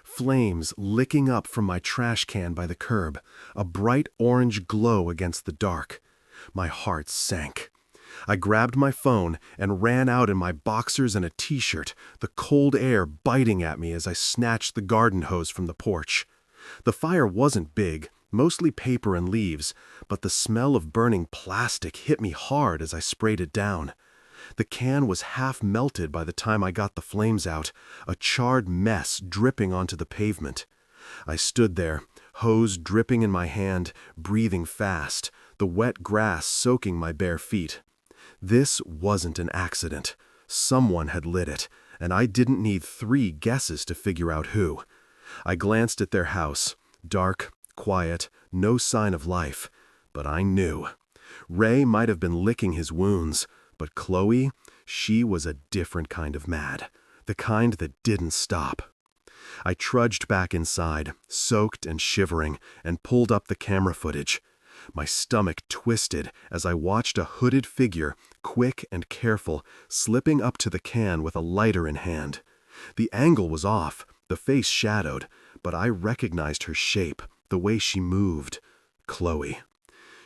Speaker 1: Flames licking up from my trash can by the curb, a bright orange glow against the dark. My heart sank. I grabbed my phone and ran out in my boxers and a t-shirt, the cold air biting at me as I snatched the garden hose from the porch. The fire wasn't big, mostly paper and leaves, but the smell of burning plastic hit me hard as I sprayed it down. The can was half melted by the time I got the flames out, a charred mess dripping onto the pavement. I stood there, hose dripping in my hand, breathing fast, the wet grass soaking my bare feet. This wasn't an accident. Someone had lit it, and I didn't need 3 guesses to figure out who. I glanced at their house, dark, quiet, no sign of life, but I knew. Ray might have been licking his wounds, but Chloe, she was a different kind of mad, the kind that didn't stop. I trudged back inside, soaked and shivering, and pulled up the camera footage. My stomach twisted as I watched a hooded figure, quick and careful, slipping up to the can with a lighter in hand. The angle was off, the face shadowed, but I recognized her shape, the way she moved. Chloe.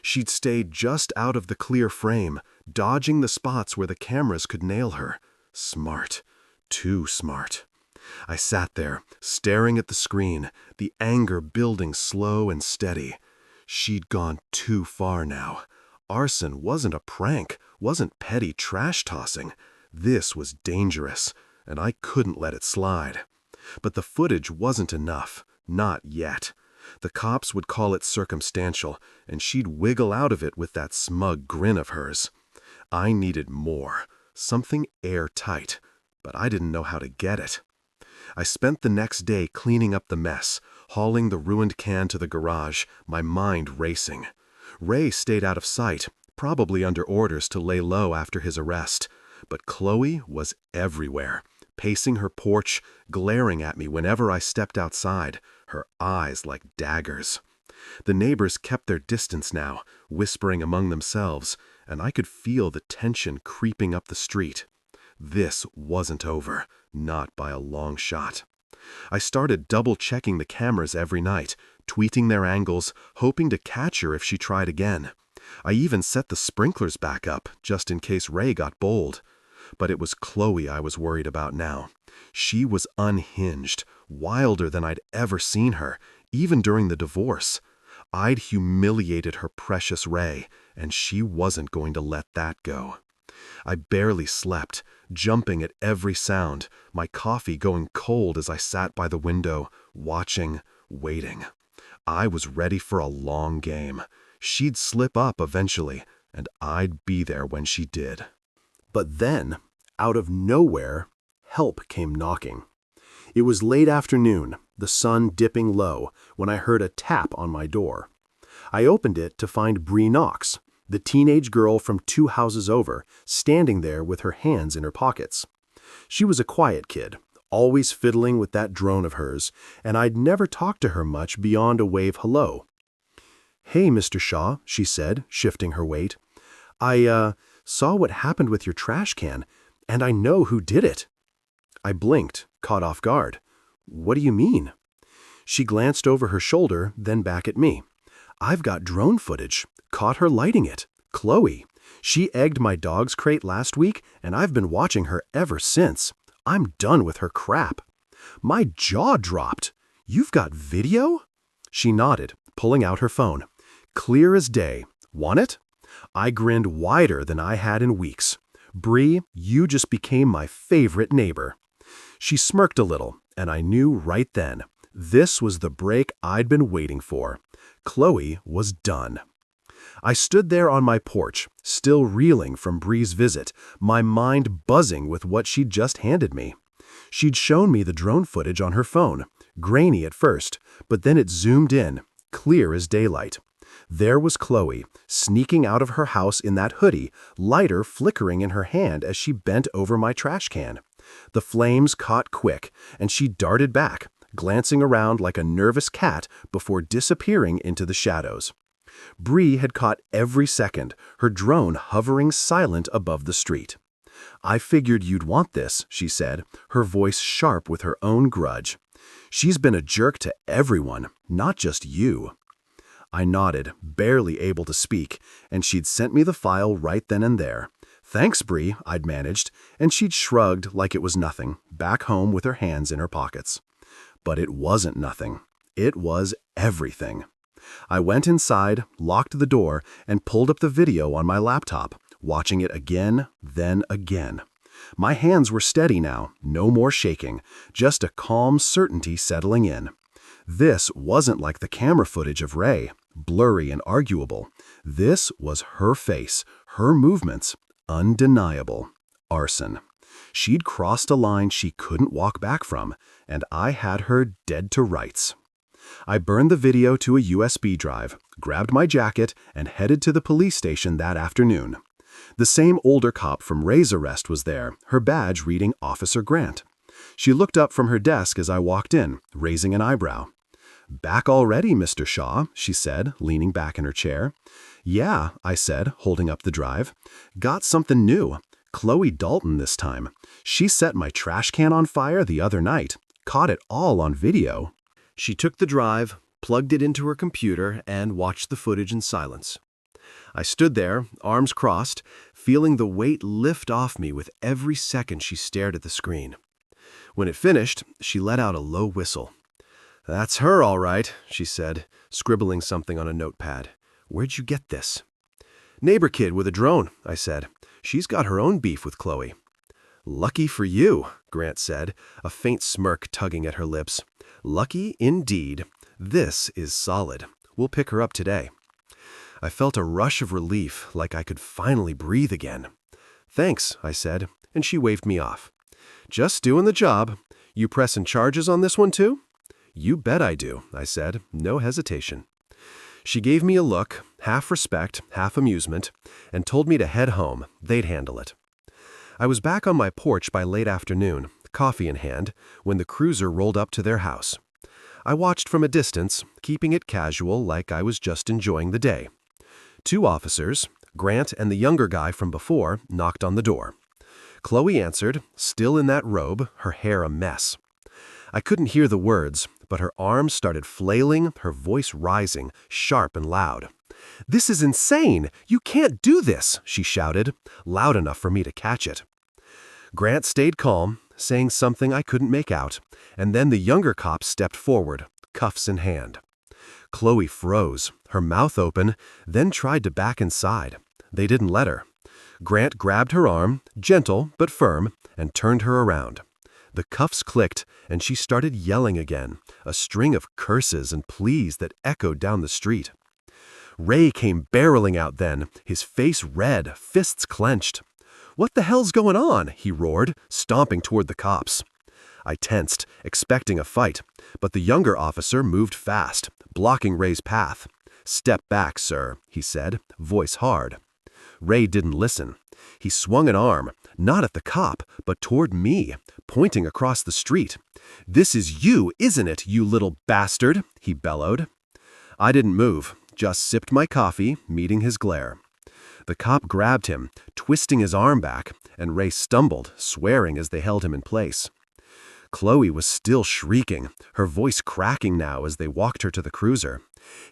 Speaker 1: She'd stayed just out of the clear frame, dodging the spots where the cameras could nail her. Smart. Too smart. I sat there, staring at the screen, the anger building slow and steady. She'd gone too far now. Arson wasn't a prank, wasn't petty trash tossing. This was dangerous, and I couldn't let it slide. But the footage wasn't enough. Not yet. The cops would call it circumstantial, and she'd wiggle out of it with that smug grin of hers. I needed more, something airtight, but I didn't know how to get it. I spent the next day cleaning up the mess, hauling the ruined can to the garage, my mind racing. Ray stayed out of sight, probably under orders to lay low after his arrest, but Chloe was everywhere, pacing her porch, glaring at me whenever I stepped outside, her eyes like daggers. The neighbors kept their distance now, whispering among themselves, and I could feel the tension creeping up the street. This wasn't over, not by a long shot. I started double-checking the cameras every night, tweeting their angles, hoping to catch her if she tried again. I even set the sprinklers back up, just in case Ray got bold. But it was Chloe I was worried about now. She was unhinged, wilder than I'd ever seen her, even during the divorce. I'd humiliated her precious Ray, and she wasn't going to let that go. I barely slept, jumping at every sound, my coffee going cold as I sat by the window, watching, waiting. I was ready for a long game. She'd slip up eventually, and I'd be there when she did. But then, out of nowhere, help came knocking. It was late afternoon, the sun dipping low, when I heard a tap on my door. I opened it to find Bree Knox, the teenage girl from 2 houses over, standing there with her hands in her pockets. She was a quiet kid, always fiddling with that drone of hers, and I'd never talked to her much beyond a wave hello. "Hey, Mr. Shaw," she said, shifting her weight. I saw what happened with your trash can, and I know who did it." I blinked, caught off guard. "What do you mean?" She glanced over her shoulder, then back at me. "I've got drone footage. Caught her lighting it. Chloe. She egged my dog's crate last week, and I've been watching her ever since. I'm done with her crap." My jaw dropped. "You've got video?" She nodded, pulling out her phone. "Clear as day. Want it?" I grinned wider than I had in weeks. "Bree, you just became my favorite neighbor." She smirked a little, and I knew right then, this was the break I'd been waiting for. Chloe was done. I stood there on my porch, still reeling from Bree's visit, my mind buzzing with what she'd just handed me. She'd shown me the drone footage on her phone, grainy at first, but then it zoomed in, clear as daylight. There was Chloe, sneaking out of her house in that hoodie, lighter flickering in her hand as she bent over my trash can. The flames caught quick, and she darted back, glancing around like a nervous cat before disappearing into the shadows. Bree had caught every second, her drone hovering silent above the street. "I figured you'd want this," she said, her voice sharp with her own grudge. "She's been a jerk to everyone, not just you." I nodded, barely able to speak, and she'd sent me the file right then and there. "Thanks, Bree," I'd managed, and she'd shrugged like it was nothing, back home with her hands in her pockets. But it wasn't nothing. It was everything. I went inside, locked the door, and pulled up the video on my laptop, watching it again, then again. My hands were steady now, no more shaking, just a calm certainty settling in. This wasn't like the camera footage of Ray, blurry and arguable. This was her face, her movements, undeniable. Arson. She'd crossed a line she couldn't walk back from, and I had her dead to rights. I burned the video to a USB drive, grabbed my jacket, and headed to the police station that afternoon. The same older cop from Ray's arrest was there, her badge reading Officer Grant. She looked up from her desk as I walked in, raising an eyebrow. "Back already, Mr. Shaw," she said, leaning back in her chair. "Yeah," I said, holding up the drive. "Got something new. Chloe Dalton this time. She set my trash can on fire the other night. Caught it all on video." She took the drive, plugged it into her computer, and watched the footage in silence. I stood there, arms crossed, feeling the weight lift off me with every second she stared at the screen. When it finished, she let out a low whistle. "That's her, all right," she said, scribbling something on a notepad. "Where'd you get this?" "Neighbor kid with a drone," I said. "She's got her own beef with Chloe." "Lucky for you," Grant said, a faint smirk tugging at her lips. "Lucky indeed. This is solid. We'll pick her up today." I felt a rush of relief, like I could finally breathe again. "Thanks," I said, and she waved me off. "Just doing the job. You pressing charges on this one too?" "You bet I do," I said, no hesitation. She gave me a look, half respect, half amusement, and told me to head home. They'd handle it. I was back on my porch by late afternoon, coffee in hand, when the cruiser rolled up to their house. I watched from a distance, keeping it casual like I was just enjoying the day. Two officers, Grant and the younger guy from before, knocked on the door. Chloe answered, still in that robe, her hair a mess. I couldn't hear the words, but her arms started flailing, her voice rising, sharp and loud. "This is insane! You can't do this!" she shouted, loud enough for me to catch it. Grant stayed calm, saying something I couldn't make out, and then the younger cop stepped forward, cuffs in hand. Chloe froze, her mouth open, then tried to back inside. They didn't let her. Grant grabbed her arm, gentle but firm, and turned her around. The cuffs clicked, and she started yelling again, a string of curses and pleas that echoed down the street. Ray came barreling out then, his face red, fists clenched. "What the hell's going on?" he roared, stomping toward the cops. I tensed, expecting a fight, but the younger officer moved fast, blocking Ray's path. "Step back, sir," he said, voice hard. Ray didn't listen. He swung an arm, not at the cop, but toward me, pointing across the street. "This is you, isn't it, you little bastard?" he bellowed. I didn't move, just sipped my coffee, meeting his glare. The cop grabbed him, twisting his arm back, and Ray stumbled, swearing as they held him in place. Chloe was still shrieking, her voice cracking now as they walked her to the cruiser.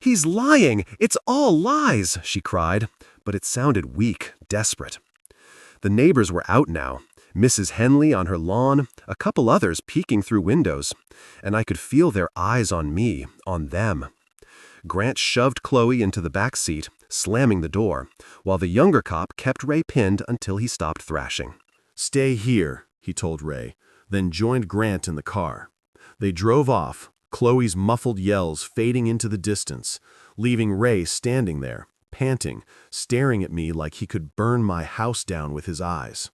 Speaker 1: "He's lying! It's all lies!" she cried, but it sounded weak, desperate. The neighbors were out now, Mrs. Henley on her lawn, a couple others peeking through windows, and I could feel their eyes on me, on them.
Speaker 2: Grant shoved Chloe into the back seat, slamming the door, while the younger cop kept Ray pinned until he stopped thrashing.
Speaker 1: "Stay here," he told Ray, then joined Grant in the car. They drove off, Chloe's muffled yells fading into the distance, leaving Ray standing there, panting, staring at me like he could burn my house down with his eyes.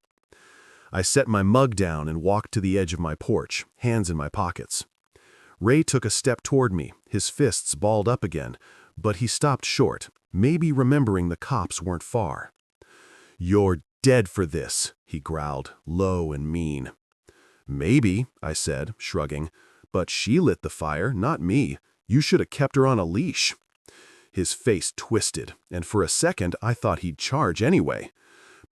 Speaker 1: I set my mug down and walked to the edge of my porch, hands in my pockets. Ray took a step toward me, his fists balled up again, but he stopped short, maybe remembering the cops weren't far. "You're dead for this," he growled, low and mean. "Maybe," I said, shrugging, "but she lit the fire, not me. You should have kept her on a leash." His face twisted, and for a second I thought he'd charge anyway.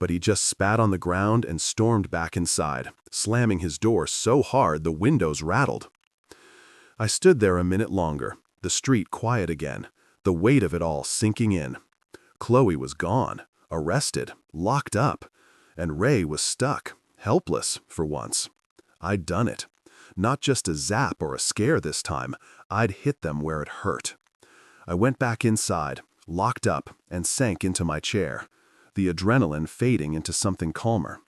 Speaker 1: But he just spat on the ground and stormed back inside, slamming his door so hard the windows rattled. I stood there a minute longer, the street quiet again, the weight of it all sinking in. Chloe was gone, arrested, locked up, and Ray was stuck, helpless for once. I'd done it. Not just a zap or a scare this time, I'd hit them where it hurt. I went back inside, locked up, and sank into my chair, the adrenaline fading into something calmer.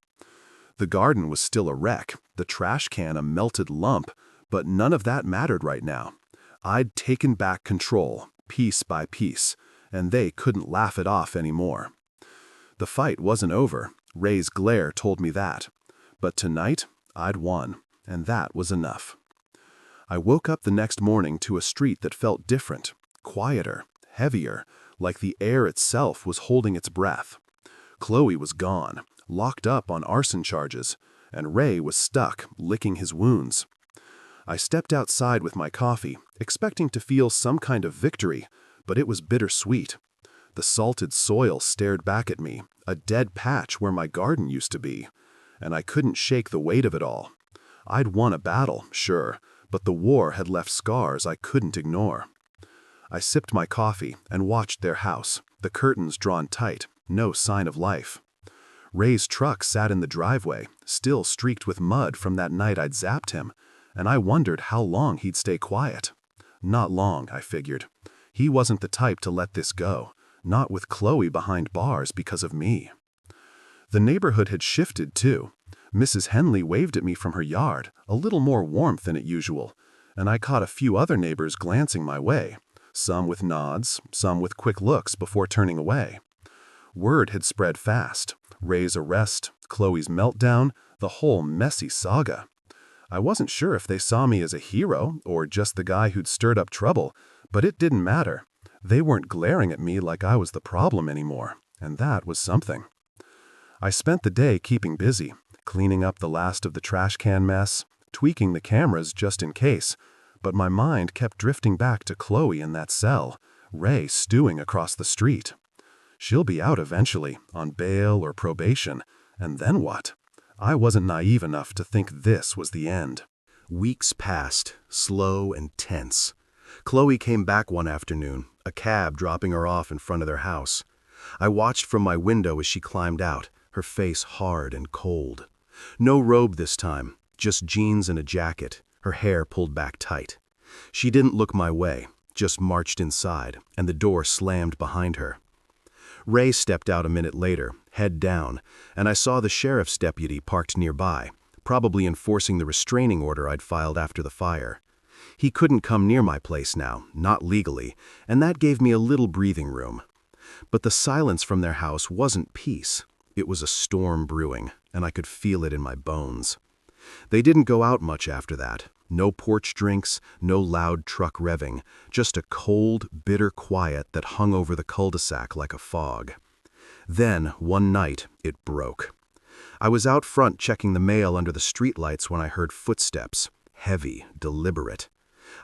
Speaker 1: The garden was still a wreck, the trash can a melted lump, but none of that mattered right now. I'd taken back control, piece by piece, and they couldn't laugh it off anymore. The fight wasn't over, Ray's glare told me that. But tonight, I'd won, and that was enough. I woke up the next morning to a street that felt different, quieter, heavier, like the air itself was holding its breath. Chloe was gone, locked up on arson charges, and Ray was stuck, licking his wounds. I stepped outside with my coffee, expecting to feel some kind of victory, but it was bittersweet. The salted soil stared back at me, a dead patch where my garden used to be, and I couldn't shake the weight of it all. I'd won a battle, sure, but the war had left scars I couldn't ignore. I sipped my coffee and watched their house, the curtains drawn tight, no sign of life. Ray's truck sat in the driveway, still streaked with mud from that night I'd zapped him, and I wondered how long he'd stay quiet. Not long, I figured. He wasn't the type to let this go, not with Chloe behind bars because of me. The neighborhood had shifted, too. Mrs. Henley waved at me from her yard, a little more warmth than usual, and I caught a few other neighbors glancing my way, some with nods, some with quick looks before turning away. Word had spread fast. Ray's arrest, Chloe's meltdown, the whole messy saga. I wasn't sure if they saw me as a hero or just the guy who'd stirred up trouble, but it didn't matter. They weren't glaring at me like I was the problem anymore, and that was something. I spent the day keeping busy, cleaning up the last of the trash can mess, tweaking the cameras just in case, but my mind kept drifting back to Chloe in that cell, Ray stewing across the street. She'll be out eventually, on bail or probation, and then what? I wasn't naive enough to think this was the end. Weeks passed, slow and tense. Chloe came back one afternoon, a cab dropping her off in front of their house. I watched from my window as she climbed out, her face hard and cold. No robe this time, just jeans and a jacket, her hair pulled back tight. She didn't look my way, just marched inside, and the door slammed behind her. Ray stepped out a minute later, head down, and I saw the sheriff's deputy parked nearby, probably enforcing the restraining order I'd filed after the fire. He couldn't come near my place now, not legally, and that gave me a little breathing room. But the silence from their house wasn't peace. It was a storm brewing, and I could feel it in my bones. They didn't go out much after that. No porch drinks, no loud truck revving, just a cold, bitter quiet that hung over the cul-de-sac like a fog. Then, one night, it broke. I was out front checking the mail under the streetlights when I heard footsteps, heavy, deliberate.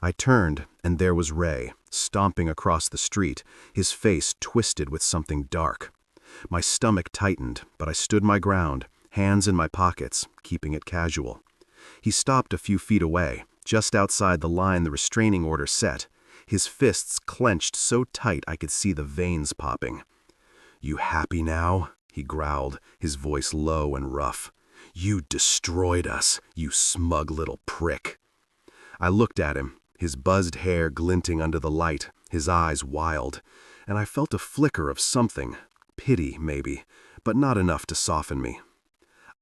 Speaker 1: I turned, and there was Ray, stomping across the street, his face twisted with something dark. My stomach tightened, but I stood my ground, hands in my pockets, keeping it casual. He stopped a few feet away, just outside the line the restraining order set, his fists clenched so tight I could see the veins popping. "You happy now?" he growled, his voice low and rough. "You destroyed us, you smug little prick." I looked at him, his buzzed hair glinting under the light,
Speaker 2: his eyes wild, and I felt a flicker of something, pity maybe, but not enough to soften me.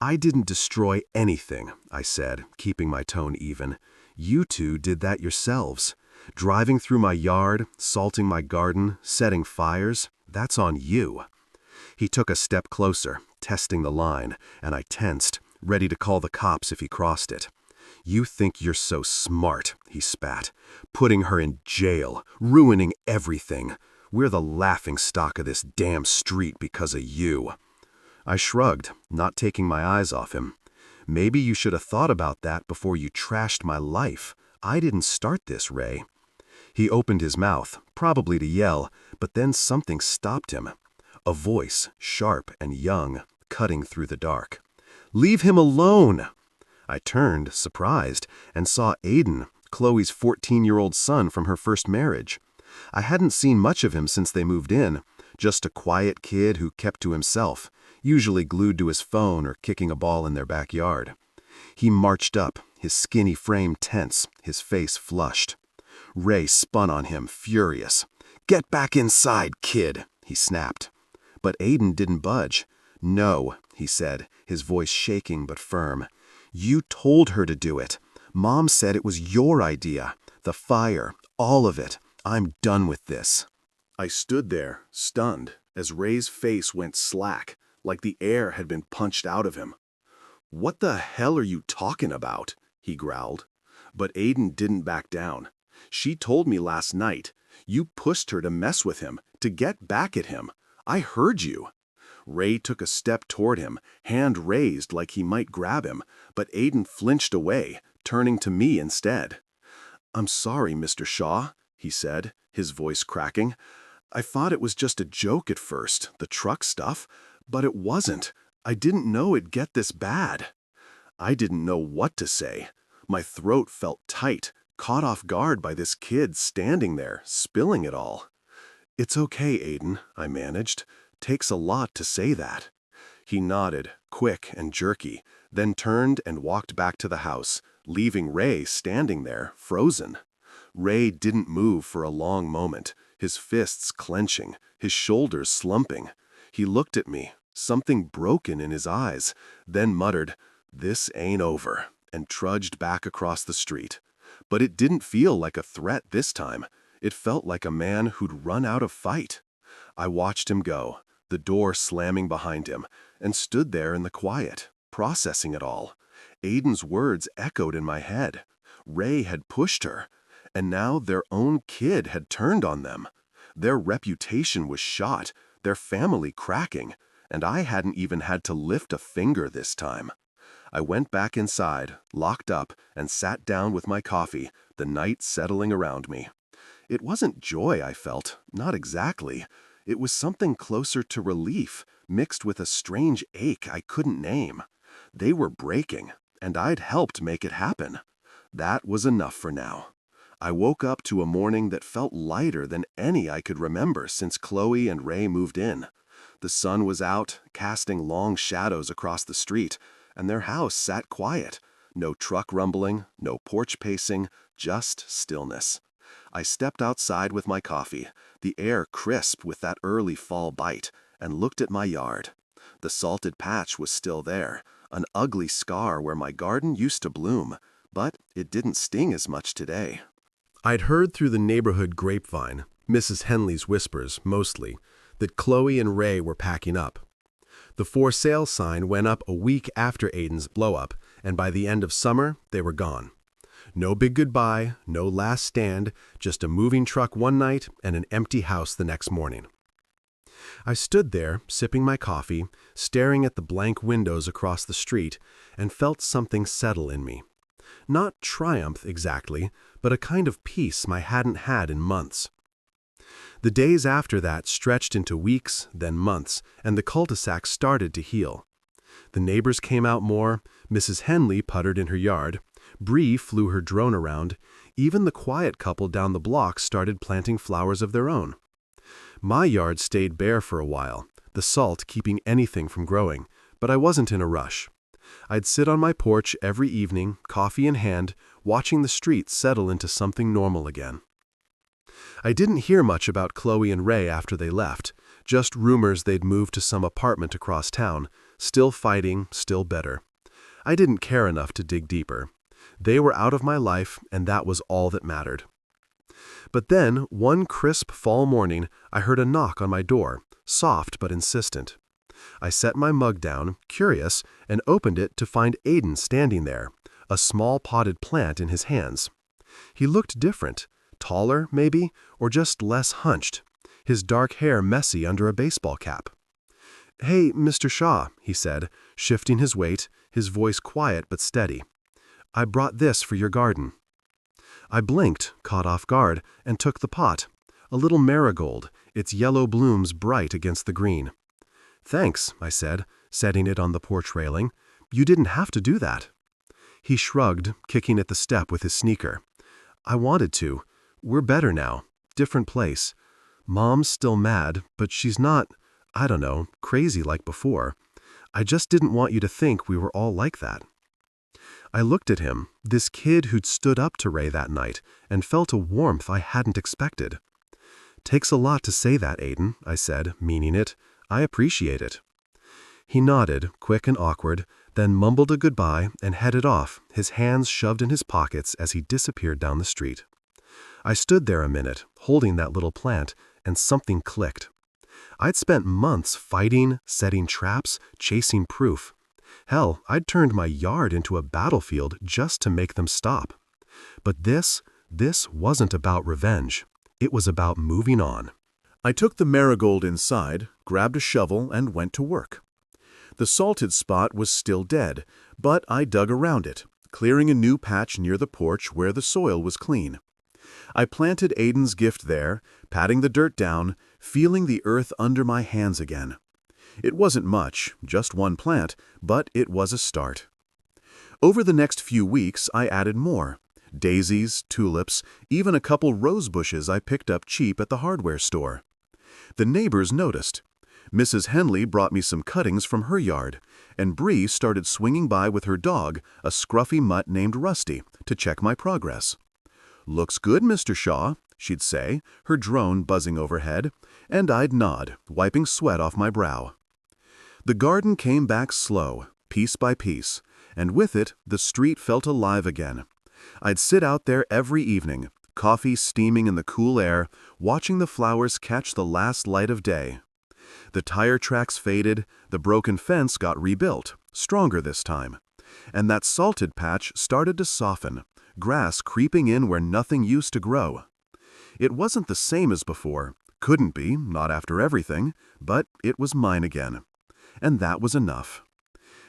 Speaker 2: "I didn't destroy anything," I said, keeping my tone even. "You two did that yourselves. Driving through my yard, salting my garden, setting fires, that's on you." He took a step closer, testing the line, and I tensed, ready to call the cops if he crossed it. "You think you're so smart," he spat. "Putting her in jail, ruining everything. We're the laughingstock of this damn street because of you." I shrugged, not taking my eyes off him. "Maybe you should have thought about that before you trashed my life. I didn't start this, Ray." He opened his mouth, probably to yell, but then something stopped him. A voice, sharp and young, cutting through the dark. "Leave him alone!" I turned, surprised, and saw Aiden, Chloe's 14-year-old son from her first marriage. I hadn't seen much of him since they moved in, just a quiet kid who kept to himself, usually glued to his phone or kicking a ball in their backyard. He marched up, his skinny frame tense, his face flushed. Ray spun on him, furious. "Get back inside, kid," he snapped. But Aiden didn't budge. "No," he said, his voice shaking but firm. "You told her to do it. Mom said it was your idea. The fire, all of it. I'm done with this."
Speaker 1: I stood there, stunned, as Ray's face went slack, like the air had been punched out of him. "What the hell are you talking about?" he growled. But Aiden didn't back down. "She told me last night. You pushed her to mess with him, to get back at him. I heard you." Ray took a step toward him, hand raised like he might grab him, but Aiden flinched away, turning to me instead. "I'm sorry, Mr. Shaw," he said, his voice cracking. "I thought it was just a joke at first, the truck stuff, but it wasn't. I didn't know it'd get this bad." I didn't know what to say. My throat felt tight, caught off guard by this kid standing there, spilling it all. "It's okay, Aiden," I managed. "Takes a lot to say that." He nodded, quick and jerky, then turned and walked back to the house, leaving Ray standing there, frozen. Ray didn't move for a long moment, his fists clenching, his shoulders slumping. He looked at me, something broken in his eyes, then muttered, "This ain't over," and trudged back across the street. But it didn't feel like a threat this time. It felt like a man who'd run out of fight. I watched him go, the door slamming behind him, and stood there in the quiet, processing it all. Aiden's words echoed in my head. Ray had pushed her, and now their own kid had turned on them. Their reputation was shot, their family cracking, and I hadn't even had to lift a finger this time. I went back inside, locked up, and sat down with my coffee, the night settling around me. It wasn't joy I felt, not exactly. It was something closer to relief, mixed with a strange ache I couldn't name. They were breaking, and I'd helped make it happen. That was enough for now. I woke up to a morning that felt lighter than any I could remember since Chloe and Ray moved in. The sun was out, casting long shadows across the street, and their house sat quiet. No truck rumbling, no porch pacing, just stillness. I stepped outside with my coffee, the air crisp with that early fall bite, and looked at my yard. The salted patch was still there, an ugly scar where my garden used to bloom, but it didn't sting as much today. I'd heard through the neighborhood grapevine, Mrs. Henley's whispers mostly, that Chloe and Ray were packing up. The for sale sign went up a week after Aiden's blow-up, and by the end of summer, they were gone. No big goodbye, no last stand, just a moving truck one night and an empty house the next morning. I stood there, sipping my coffee, staring at the blank windows across the street, and felt something settle in me. Not triumph exactly, but a kind of peace I hadn't had in months. The days after that stretched into weeks, then months, and the cul-de-sac started to heal. The neighbors came out more, Mrs. Henley puttered in her yard, Bree flew her drone around, even the quiet couple down the block started planting flowers of their own. My yard stayed bare for a while, the salt keeping anything from growing, but I wasn't in a rush. I'd sit on my porch every evening, coffee in hand, watching the street settle into something normal again.
Speaker 2: I didn't hear much about Chloe and Ray after they left, just rumors they'd moved to some apartment across town, still fighting, still better. I didn't care enough to dig deeper. They were out of my life, and that was all that mattered. But then, one crisp fall morning, I heard a knock on my door, soft but insistent. I set my mug down, curious, and opened it to find Aiden standing there, a small potted plant in his hands. He looked different, taller, maybe, or just less hunched, his dark hair messy under a baseball cap. "Hey, Mr. Shaw," he said, shifting his weight, his voice quiet but steady. "I brought this for your garden." I blinked, caught off guard, and took the pot, a little marigold, its yellow blooms bright against the green. "Thanks," I said, setting it on the porch railing. "You didn't have to do that." He shrugged, kicking at the step with his sneaker. "I wanted to. We're better now. Different place. Mom's still mad, but she's not, I don't know, crazy like before. I just didn't want you to think we were all like that." I looked at him, this kid who'd stood up to Ray that night, and felt a warmth I hadn't expected. "Takes a lot to say that, Aiden," I said, meaning it. "I appreciate it." He nodded, quick and awkward, then mumbled a goodbye and headed off, his hands shoved in his pockets as he disappeared down the street. I stood there a minute, holding that little plant, and something clicked. I'd spent months fighting, setting traps, chasing proof. Hell, I'd turned my yard into a battlefield just to make them stop. But this wasn't about revenge. It was about moving on.
Speaker 1: I took the marigold inside, grabbed a shovel, and went to work. The salted spot was still dead, but I dug around it, clearing a new patch near the porch where the soil was clean. I planted Aiden's gift there, patting the dirt down, feeling the earth under my hands again. It wasn't much, just one plant, but it was a start. Over the next few weeks, I added more. Daisies, tulips, even a couple rose bushes I picked up cheap at the hardware store. The neighbors noticed. Mrs. Henley brought me some cuttings from her yard, and Bree started swinging by with her dog, a scruffy mutt named Rusty, to check my progress. "Looks good, Mr. Shaw," she'd say, her drone buzzing overhead, and I'd nod, wiping sweat off my brow. The garden came back slow, piece by piece, and with it, the street felt alive again. I'd sit out there every evening, coffee steaming in the cool air, watching the flowers catch the last light of day. The tire tracks faded, the broken fence got rebuilt, stronger this time, and that salted patch started to soften, grass creeping in where nothing used to grow. It wasn't the same as before, couldn't be, not after everything, but it was mine again. And that was enough.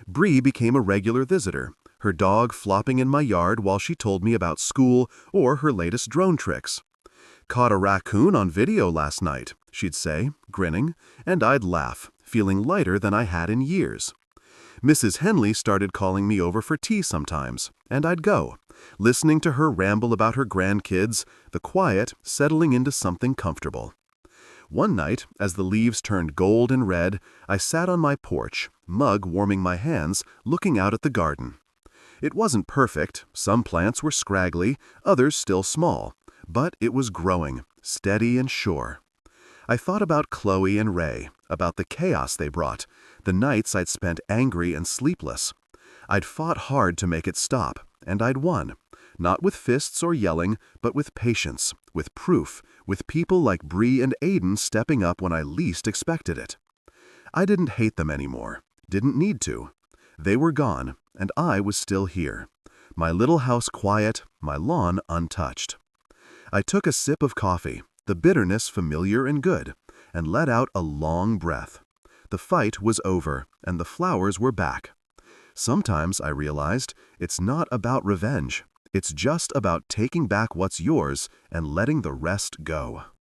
Speaker 1: Bree became a regular visitor, her dog flopping in my yard while she told me about school or her latest drone tricks. "Caught a raccoon on video last night," she'd say, grinning, and I'd laugh, feeling lighter than I had in years. Mrs. Henley started calling me over for tea sometimes, and I'd go, listening to her ramble about her grandkids, the quiet settling into something comfortable. One night, as the leaves turned gold and red, I sat on my porch, mug warming my hands, looking out at the garden. It wasn't perfect, some plants were scraggly, others still small, but it was growing, steady and sure. I thought about Chloe and Ray, about the chaos they brought, the nights I'd spent angry and sleepless. I'd fought hard to make it stop, and I'd won. Not with fists or yelling, but with patience, with proof, with people like Bree and Aiden stepping up when I least expected it. I didn't hate them anymore, didn't need to. They were gone, and I was still here. My little house quiet, my lawn untouched. I took a sip of coffee, the bitterness familiar and good, and let out a long breath. The fight was over, and the flowers were back. Sometimes, I realized, it's not about revenge. It's just about taking back what's yours and letting the rest go.